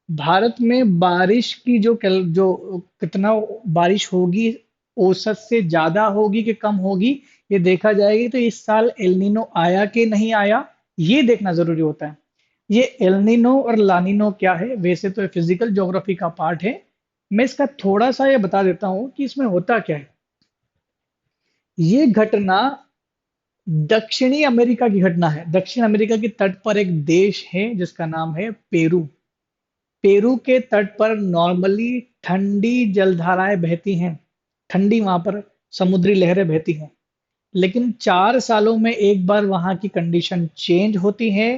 भारत में बारिश की जो कितना बारिश होगी, औसत से ज्यादा होगी कि कम होगी, ये देखा जाएगी। तो इस साल एलनीनो आया कि नहीं आया, ये देखना जरूरी होता है। ये एलनीनो और लानिनो क्या है, वैसे तो फिजिकल ज्योग्राफी का पार्ट है। मैं इसका थोड़ा सा ये बता देता हूँ कि इसमें होता क्या है। ये घटना दक्षिणी अमेरिका की घटना है। दक्षिण अमेरिका के तट पर एक देश है जिसका नाम है पेरू। पेरू के तट पर नॉर्मली ठंडी जलधाराएं बहती हैं, ठंडी वहां पर समुद्री लहरें बहती हैं। लेकिन 4 सालों में एक बार वहां की कंडीशन चेंज होती है।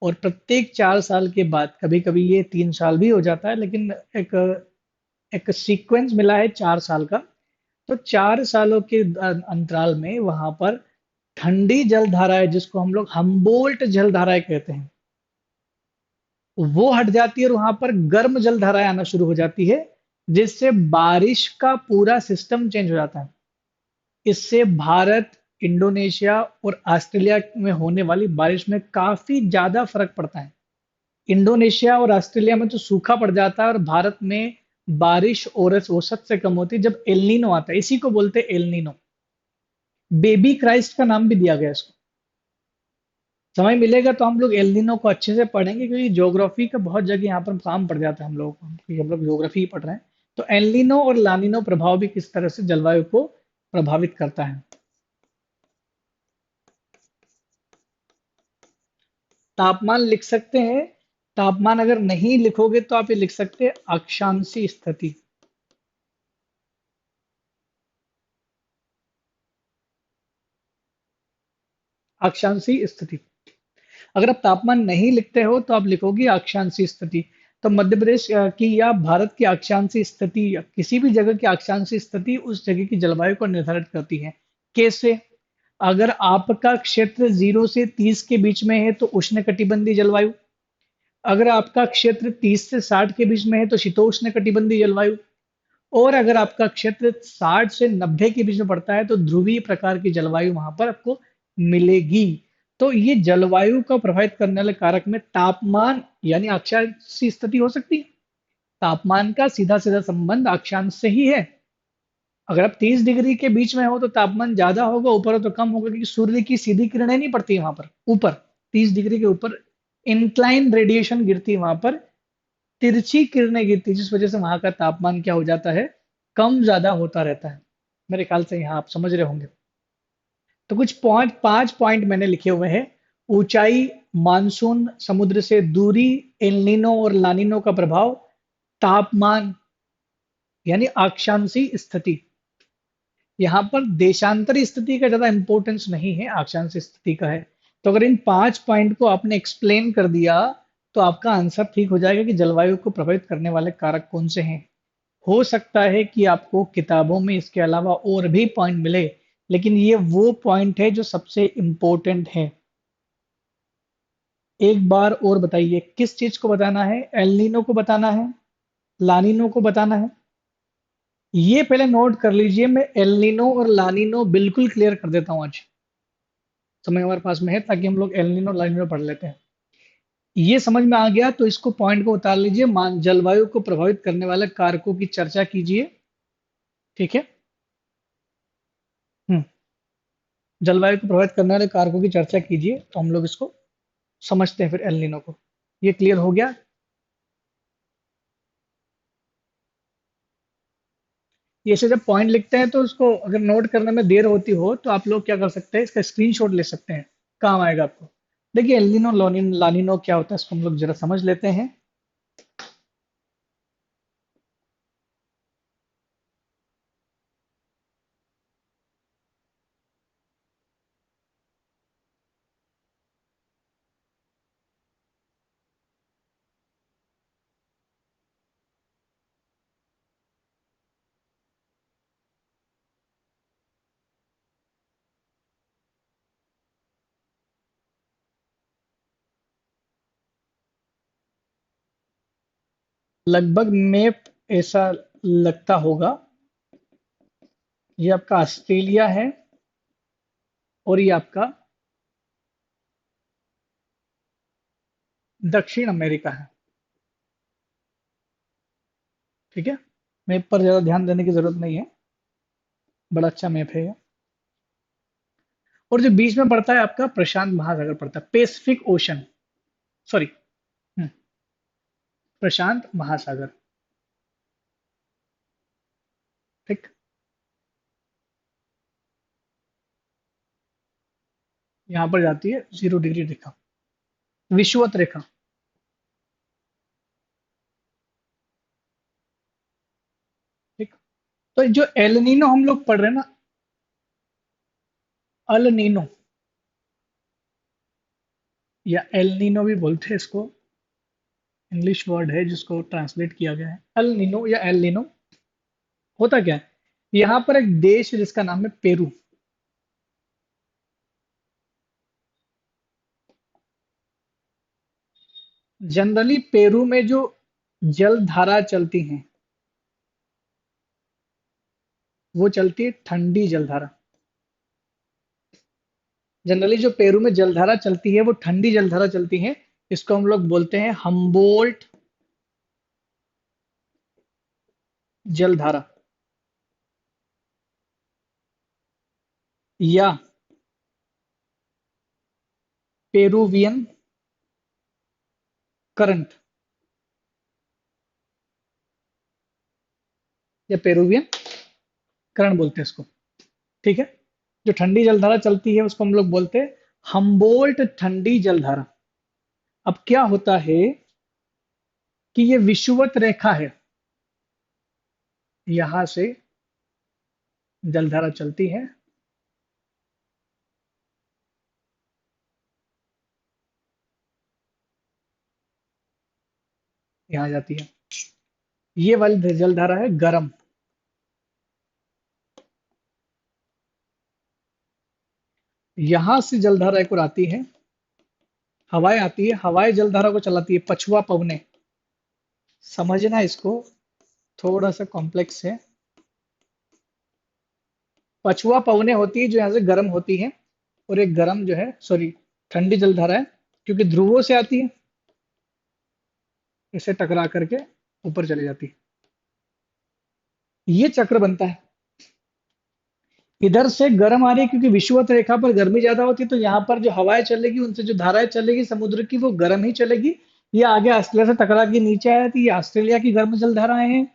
और प्रत्येक 4 साल के बाद, कभी कभी ये 3 साल भी हो जाता है, लेकिन एक एक सीक्वेंस मिला है 4 साल का। तो 4 सालों के अंतराल में वहां पर ठंडी जलधाराएं, जिसको हम लोग हम्बोल्ट जलधाराएं कहते हैं, वो हट जाती है और वहां पर गर्म जलधाराएं आना शुरू हो जाती है, जिससे बारिश का पूरा सिस्टम चेंज हो जाता है। इससे भारत, इंडोनेशिया और ऑस्ट्रेलिया में होने वाली बारिश में काफी ज्यादा फर्क पड़ता है। इंडोनेशिया और ऑस्ट्रेलिया में तो सूखा पड़ जाता है और भारत में बारिश औसत से कम होती है जब एलनीनो आता है। इसी को बोलते हैं एलनीनो। बेबी क्राइस्ट का नाम भी दिया गया है इसको। समय मिलेगा तो हम लोग एलनीनो को अच्छे से पढ़ेंगे, क्योंकि ज्योग्राफी का बहुत जगह यहाँ पर काम पड़ जाता है हम लोगों को, क्योंकि हम लोग ज्योग्राफी ही पढ़ रहे हैं। तो एलनीनो और लानिनो प्रभाव भी किस तरह से जलवायु को प्रभावित करता है। तापमान लिख सकते हैं। तापमान अगर नहीं लिखोगे तो आप ये लिख सकते हैं अक्षांशीय स्थिति। अक्षांशीय स्थिति। अगर आप तापमान नहीं लिखते हो तो आप लिखोगे अक्षांशीय स्थिति। तो मध्य प्रदेश की या भारत की अक्षांशीय स्थिति या किसी भी जगह की अक्षांशीय स्थिति उस जगह की जलवायु को निर्धारित करती है। कैसे? अगर आपका क्षेत्र 0 से 30 के बीच में है तो उष्णकटिबंधीय जलवायु। अगर आपका क्षेत्र 30 से 60 के बीच में है तो शीतोष्ण कटिबंधीय जलवायु। और अगर आपका क्षेत्र 60 से 90 के बीच में पड़ता है तो ध्रुवीय प्रकार की जलवायु वहां पर आपको मिलेगी। तो ये जलवायु को प्रभावित करने वाले कारक में तापमान यानी अक्षांशीय स्थिति हो सकती है। तापमान का सीधा सीधा संबंध अक्षांश से ही है। अगर आप 30 डिग्री के बीच में हो तो तापमान ज्यादा होगा, ऊपर हो तो कम होगा, क्योंकि सूर्य की सीधी किरणें नहीं पड़ती वहां पर ऊपर। 30 डिग्री के ऊपर इंक्लाइन रेडिएशन गिरती है वहां पर, तिरछी किरणें गिरती है, जिस वजह से वहां का तापमान क्या हो जाता है, कम ज्यादा होता रहता है। मेरे ख्याल से यहाँ आप समझ रहे होंगे। तो कुछ पॉइंट, 5 पॉइंट मैंने लिखे हुए हैं। ऊंचाई, मानसून, समुद्र से दूरी, एलनीनो और लानिनो का प्रभाव, तापमान यानी अक्षांशीय स्थिति। यहाँ पर देशांतरी स्थिति का ज्यादा इंपॉर्टेंस नहीं है, अक्षांशीय स्थिति का है। तो अगर इन 5 पॉइंट को आपने एक्सप्लेन कर दिया तो आपका आंसर ठीक हो जाएगा कि जलवायु को प्रभावित करने वाले कारक कौन से हैं। हो सकता है कि आपको किताबों में इसके अलावा और भी पॉइंट मिले, लेकिन ये वो पॉइंट है जो सबसे इंपॉर्टेंट है। एक बार और बताइए, किस चीज को बताना है? एलनीनो को बताना है, लानिनो को बताना है? ये पहले नोट कर लीजिए, मैं एलनीनो और लानिनो बिल्कुल क्लियर कर देता हूं आज। समय हमारे पास में है ताकि हम लोग एलनीनो लानिनो पढ़ लेते हैं। ये समझ में आ गया तो इसको पॉइंट को उतार लीजिए। मान जलवायु को प्रभावित करने वाले कारकों की चर्चा कीजिए। ठीक है। हम्म। जलवायु को प्रभावित करने वाले कारकों की चर्चा कीजिए तो हम लोग इसको समझते हैं फिर एल नीनो को। ये क्लियर हो गया? ये से जब पॉइंट लिखते हैं तो उसको अगर नोट करने में देर होती हो तो आप लोग क्या कर सकते हैं, इसका स्क्रीनशॉट ले सकते हैं, काम आएगा आपको। देखिए एल नीनो लानिनो क्या होता है इसको हम लोग जरा समझ लेते हैं। लगभग में ऐसा लगता होगा। ये आपका ऑस्ट्रेलिया है और ये आपका दक्षिण अमेरिका है। ठीक है। मैप पर ज्यादा ध्यान देने की जरूरत नहीं है, बड़ा अच्छा मैप है ये। और जो बीच में पड़ता है आपका प्रशांत महासागर पड़ता है, पैसिफिक ओशन, सॉरी, प्रशांत महासागर। ठीक। यहाँ पर जाती है 0 डिग्री रेखा, विषुवत रेखा। ठीक। तो जो एल नीनो हम लोग पढ़ रहे हैं ना, अल नीनो या एल नीनो भी बोलते हैं इसको, इंग्लिश वर्ड है जिसको ट्रांसलेट किया गया है अल नीनो या एल नीनो। होता क्या है, यहाँ पर एक देश है जिसका नाम है पेरू। जनरली पेरू में जो जल धारा चलती हैं वो चलती है ठंडी जलधारा। जनरली जो पेरू में जलधारा चलती है वो ठंडी जलधारा चलती है। इसको हम लोग बोलते हैं हम्बोल्ट जलधारा, या पेरुवियन करंट, या पेरुवियन करंट बोलते हैं इसको। ठीक है, जो ठंडी जलधारा चलती है उसको हम लोग बोलते हैं हम्बोल्ट ठंडी जलधारा। अब क्या होता है कि ये विषुवत रेखा है, यहां से जलधारा चलती है, यहां जाती है। ये वाली जलधारा है गर्म। यहां से जलधारा एक और आती है, हवाएं आती है, हवाएं जलधारा को चलाती है, पछुआ पवने। समझना इसको, थोड़ा सा कॉम्प्लेक्स है। पछुआ पवने होती है जो यहाँ से गर्म होती है, और एक गर्म जो है, सॉरी, ठंडी जलधारा है, क्योंकि ध्रुवों से आती है, इसे टकरा करके ऊपर चली जाती है। ये चक्र बनता है। इधर से गर्म आ रही है क्योंकि विषुवत रेखा पर गर्मी ज्यादा होती है, तो यहाँ पर जो हवाएं चलेगी, उनसे जो धाराएं चलेगी समुद्र की, वो गर्म ही चलेगी। ये आगे ऑस्ट्रेलिया से टकरा के नीचे आया, तो ये ऑस्ट्रेलिया की गर्म जलधाराएं हैं।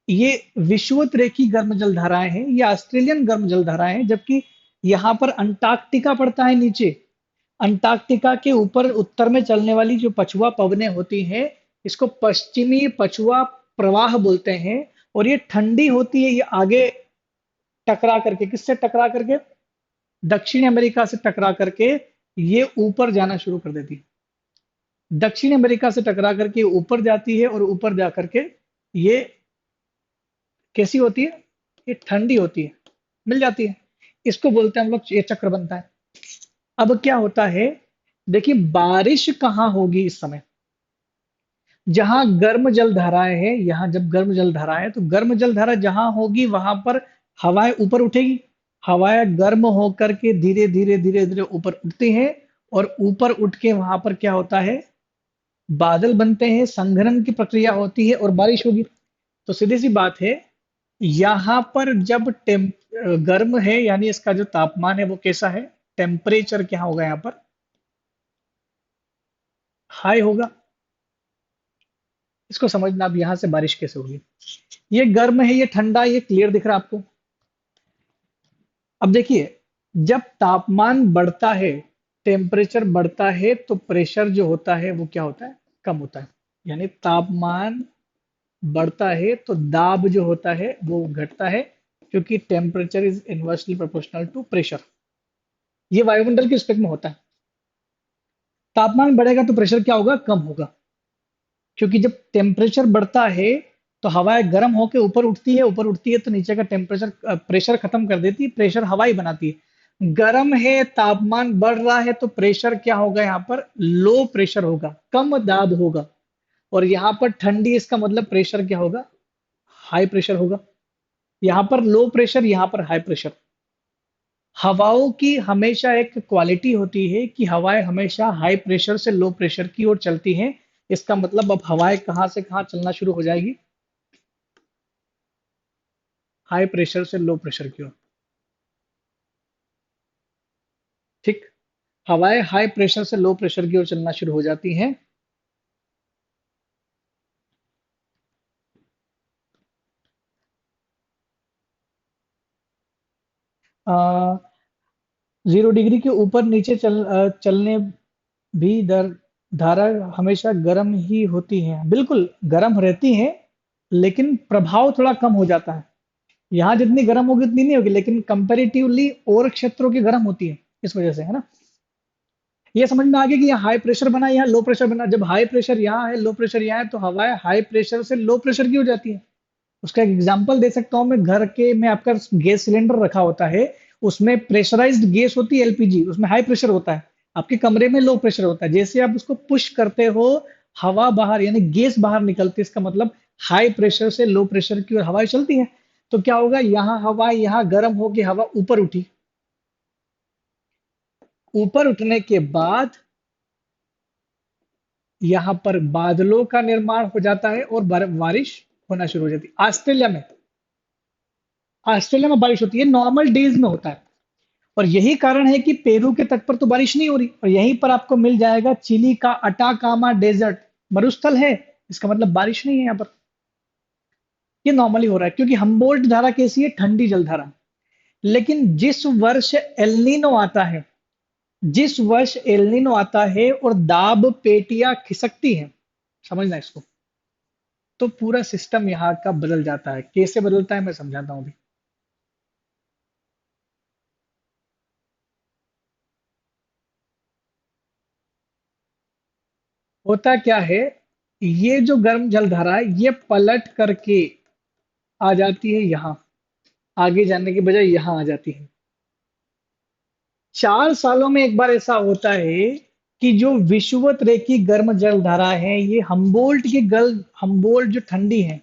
ये विषुवत रेखी गर्म जलधाराएं हैं, ये ऑस्ट्रेलियन गर्म जलधाराएं हैं, जबकि यहाँ पर अंटार्कटिका पड़ता है नीचे। अंटार्कटिका के ऊपर उत्तर में चलने वाली जो पछुआ पवनें होती हैं, इसको पश्चिमी पछुआ प्रवाह बोलते हैं। और ये ठंडी होती है, ये आगे टकरा करके, किससे टकरा करके, दक्षिण अमेरिका से टकरा करके ये ऊपर जाना शुरू कर देती है। दक्षिण अमेरिका से टकरा करके ऊपर जाती है, और ऊपर जा करके ये कैसी होती है, ये ठंडी होती है, मिल जाती है। इसको बोलते हैं हम लोग, ये चक्र बनता है। अब क्या होता है, देखिए बारिश कहाँ होगी इस समय, जहां गर्म जलधाराएं हैं, यहां जब गर्म जलधारा है तो गर्म जलधारा जहां होगी वहां पर हवाएं ऊपर उठेगी। हवाएं गर्म होकर के धीरे धीरे धीरे धीरे ऊपर उठती हैं, और ऊपर उठ के वहां पर क्या होता है, बादल बनते हैं, संघनन की प्रक्रिया होती है और बारिश होगी। तो सीधी सी बात है, यहाँ पर जब गर्म है, यानी इसका जो तापमान है वो कैसा है, टेम्परेचर क्या होगा यहाँ पर, हाई होगा। इसको समझना, अब यहां से बारिश कैसे होगी। ये गर्म है, ये ठंडा, ये क्लियर दिख रहा है आपको। अब देखिए, जब तापमान बढ़ता है, टेम्परेचर बढ़ता है, तो प्रेशर जो होता है वो क्या होता है, कम होता है। यानी तापमान बढ़ता है तो दाब जो होता है वो घटता है, क्योंकि temperature is inversely proportional to pressure. ये वायुमंडल के रिस्पेक्ट में होता है। तापमान बढ़ेगा तो प्रेशर क्या होगा, कम होगा, क्योंकि जब टेम्परेचर बढ़ता है तो हवाएं गर्म होकर ऊपर उठती है, ऊपर उठती है तो नीचे का टेम्परेचर, प्रेशर खत्म कर देती है, प्रेशर हवाई बनाती है। गर्म है, तापमान बढ़ रहा है, तो प्रेशर क्या होगा, यहाँ पर लो प्रेशर होगा, कम दाब होगा। और यहाँ पर ठंडी, इसका मतलब प्रेशर क्या होगा, हाई प्रेशर होगा। यहाँ पर लो प्रेशर, यहाँ पर हाई प्रेशर। हवाओं की हमेशा एक क्वालिटी होती है कि हवाएं हमेशा हाई प्रेशर से लो प्रेशर की ओर चलती हैं। इसका मतलब अब हवाएं कहाँ से कहाँ चलना शुरू हो जाएगी, हाई प्रेशर से लो प्रेशर की ओर। ठीक, हवाएं हाई प्रेशर से लो प्रेशर की ओर चलना शुरू हो जाती हैं। जीरो डिग्री के ऊपर नीचे चलने भी दर धारा हमेशा गर्म ही होती है। बिल्कुल गर्म रहती है, लेकिन प्रभाव थोड़ा कम हो जाता है। यहाँ जितनी गर्म होगी उतनी नहीं होगी, लेकिन कंपैरेटिवली और क्षेत्रों की गर्म होती है, इस वजह से, है ना। ये समझ में आ गया कि यहाँ हाई प्रेशर बना, यहाँ लो प्रेशर बना। जब हाई प्रेशर यहाँ है, लो प्रेशर यहाँ है, तो हवाएं हाई प्रेशर से लो प्रेशर की हो जाती है। उसका एक एग्जांपल दे सकता हूँ मैं, घर के में आपका गैस सिलेंडर रखा होता है, उसमें प्रेशराइज्ड गैस होती है, एलपीजी, उसमें हाई प्रेशर होता है। आपके कमरे में लो प्रेशर होता है, जैसे आप उसको पुश करते हो, हवा बाहर, यानी गैस बाहर निकलती है, इसका मतलब हाई प्रेशर से लो प्रेशर की ओर हवाएं चलती हैं। तो क्या होगा, यहाँ हवा यहाँ गर्म होगी, हवा ऊपर उठी, ऊपर उठने के बाद यहाँ पर बादलों का निर्माण हो जाता है और बारिश होना शुरू हो जाती है। ऑस्ट्रेलिया में बारिश होती है, नॉर्मल डेज में होता है। और यही कारण है कि पेरू के तट पर तो बारिश नहीं हो रही, और यहीं पर आपको मिल जाएगा चिली का अटाकामा डेजर्ट, मरुस्थल है। इसका मतलब बारिश नहीं है यहाँ पर। ये नॉर्मली हो रहा है क्योंकि हम्बोल्ट धारा कैसी है, ठंडी जलधारा। लेकिन जिस वर्ष एलनीनो आता है और दाब पेटियां खिसकती हैं, समझना इसको, तो पूरा सिस्टम यहाँ का बदल जाता है। कैसे बदलता है मैं समझाता हूँ अभी। होता क्या है, ये जो गर्म जलधारा है ये पलट करके आ जाती है यहाँ, आगे जाने के बजाय यहाँ आ जाती है। 4 सालों में एक बार ऐसा होता है कि जो विषुवत रेखी गर्म जलधारा है, ये हम्बोल्ट जो ठंडी है,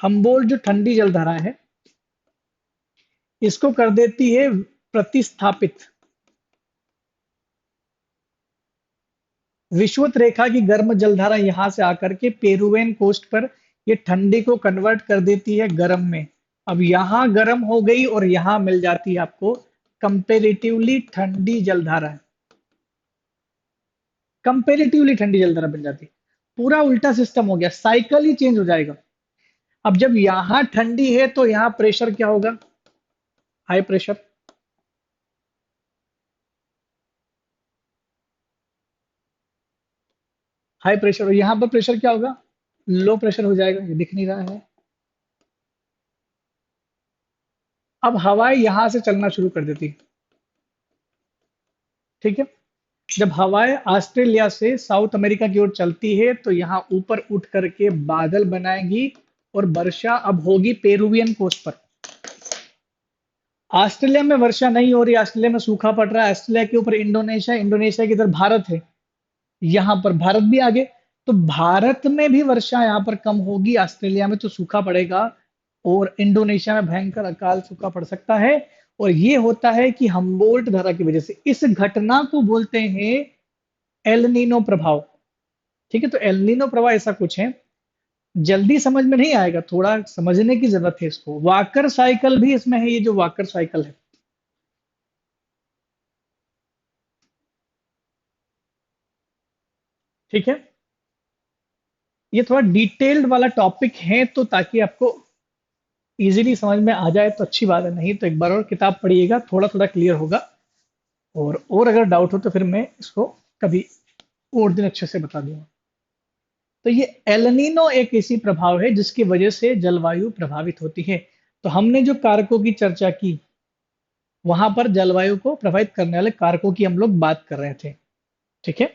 हम्बोल्ट जो ठंडी जलधारा है, इसको कर देती है प्रतिस्थापित। विषुवत रेखा की गर्म जलधारा यहां से आकर के पेरुवियन कोस्ट पर ये ठंडी को कन्वर्ट कर देती है गर्म में। अब यहां गर्म हो गई और यहां मिल जाती है आपको कंपेरेटिवली ठंडी जलधारा। कंपेरेटिवली ठंडी जलधारा बन जाती है। पूरा उल्टा सिस्टम हो गया, साइकिल ही चेंज हो जाएगा। अब जब यहां ठंडी है तो यहां प्रेशर क्या होगा, हाई प्रेशर। हाई प्रेशर, और यहां पर प्रेशर क्या होगा, लो प्रेशर हो जाएगा। ये दिख नहीं रहा है। अब हवाएं यहां से चलना शुरू कर देती है, ठीक है। जब हवाएं ऑस्ट्रेलिया से साउथ अमेरिका की ओर चलती है तो यहाँ ऊपर उठ करके बादल बनाएगी और वर्षा अब होगी पेरुवियन कोस्ट पर। ऑस्ट्रेलिया में वर्षा नहीं हो रही, ऑस्ट्रेलिया में सूखा पड़ रहा है। ऑस्ट्रेलिया के ऊपर इंडोनेशिया, इंडोनेशिया की तरफ भारत है, यहाँ पर भारत भी आगे। तो भारत में भी वर्षा यहाँ पर कम होगी, ऑस्ट्रेलिया में तो सूखा पड़ेगा, और इंडोनेशिया में भयंकर अकाल सूखा पड़ सकता है। और ये होता है कि हम्बोल्ट धारा की वजह से। इस घटना को बोलते हैं एल नीनो प्रभाव। ठीक है, तो एल नीनो प्रभाव ऐसा कुछ है, जल्दी समझ में नहीं आएगा, थोड़ा समझने की जरूरत है इसको। वाकर साइकिल भी इसमें है, ये जो वाकर साइकिल है, ठीक है। ये थोड़ा डिटेल्ड वाला टॉपिक है, तो ताकि आपको इजीली समझ में आ जाए तो अच्छी बात है, नहीं तो एक बार और किताब पढ़िएगा, थोड़ा थोड़ा क्लियर होगा। और अगर डाउट हो तो फिर मैं इसको कभी और दिन अच्छे से बता दूंगा। तो ये एलनीनो एक ऐसी प्रभाव है जिसकी वजह से जलवायु प्रभावित होती है। तो हमने जो कारकों की चर्चा की, वहां पर जलवायु को प्रभावित करने वाले कारकों की हम लोग बात कर रहे थे, ठीक है।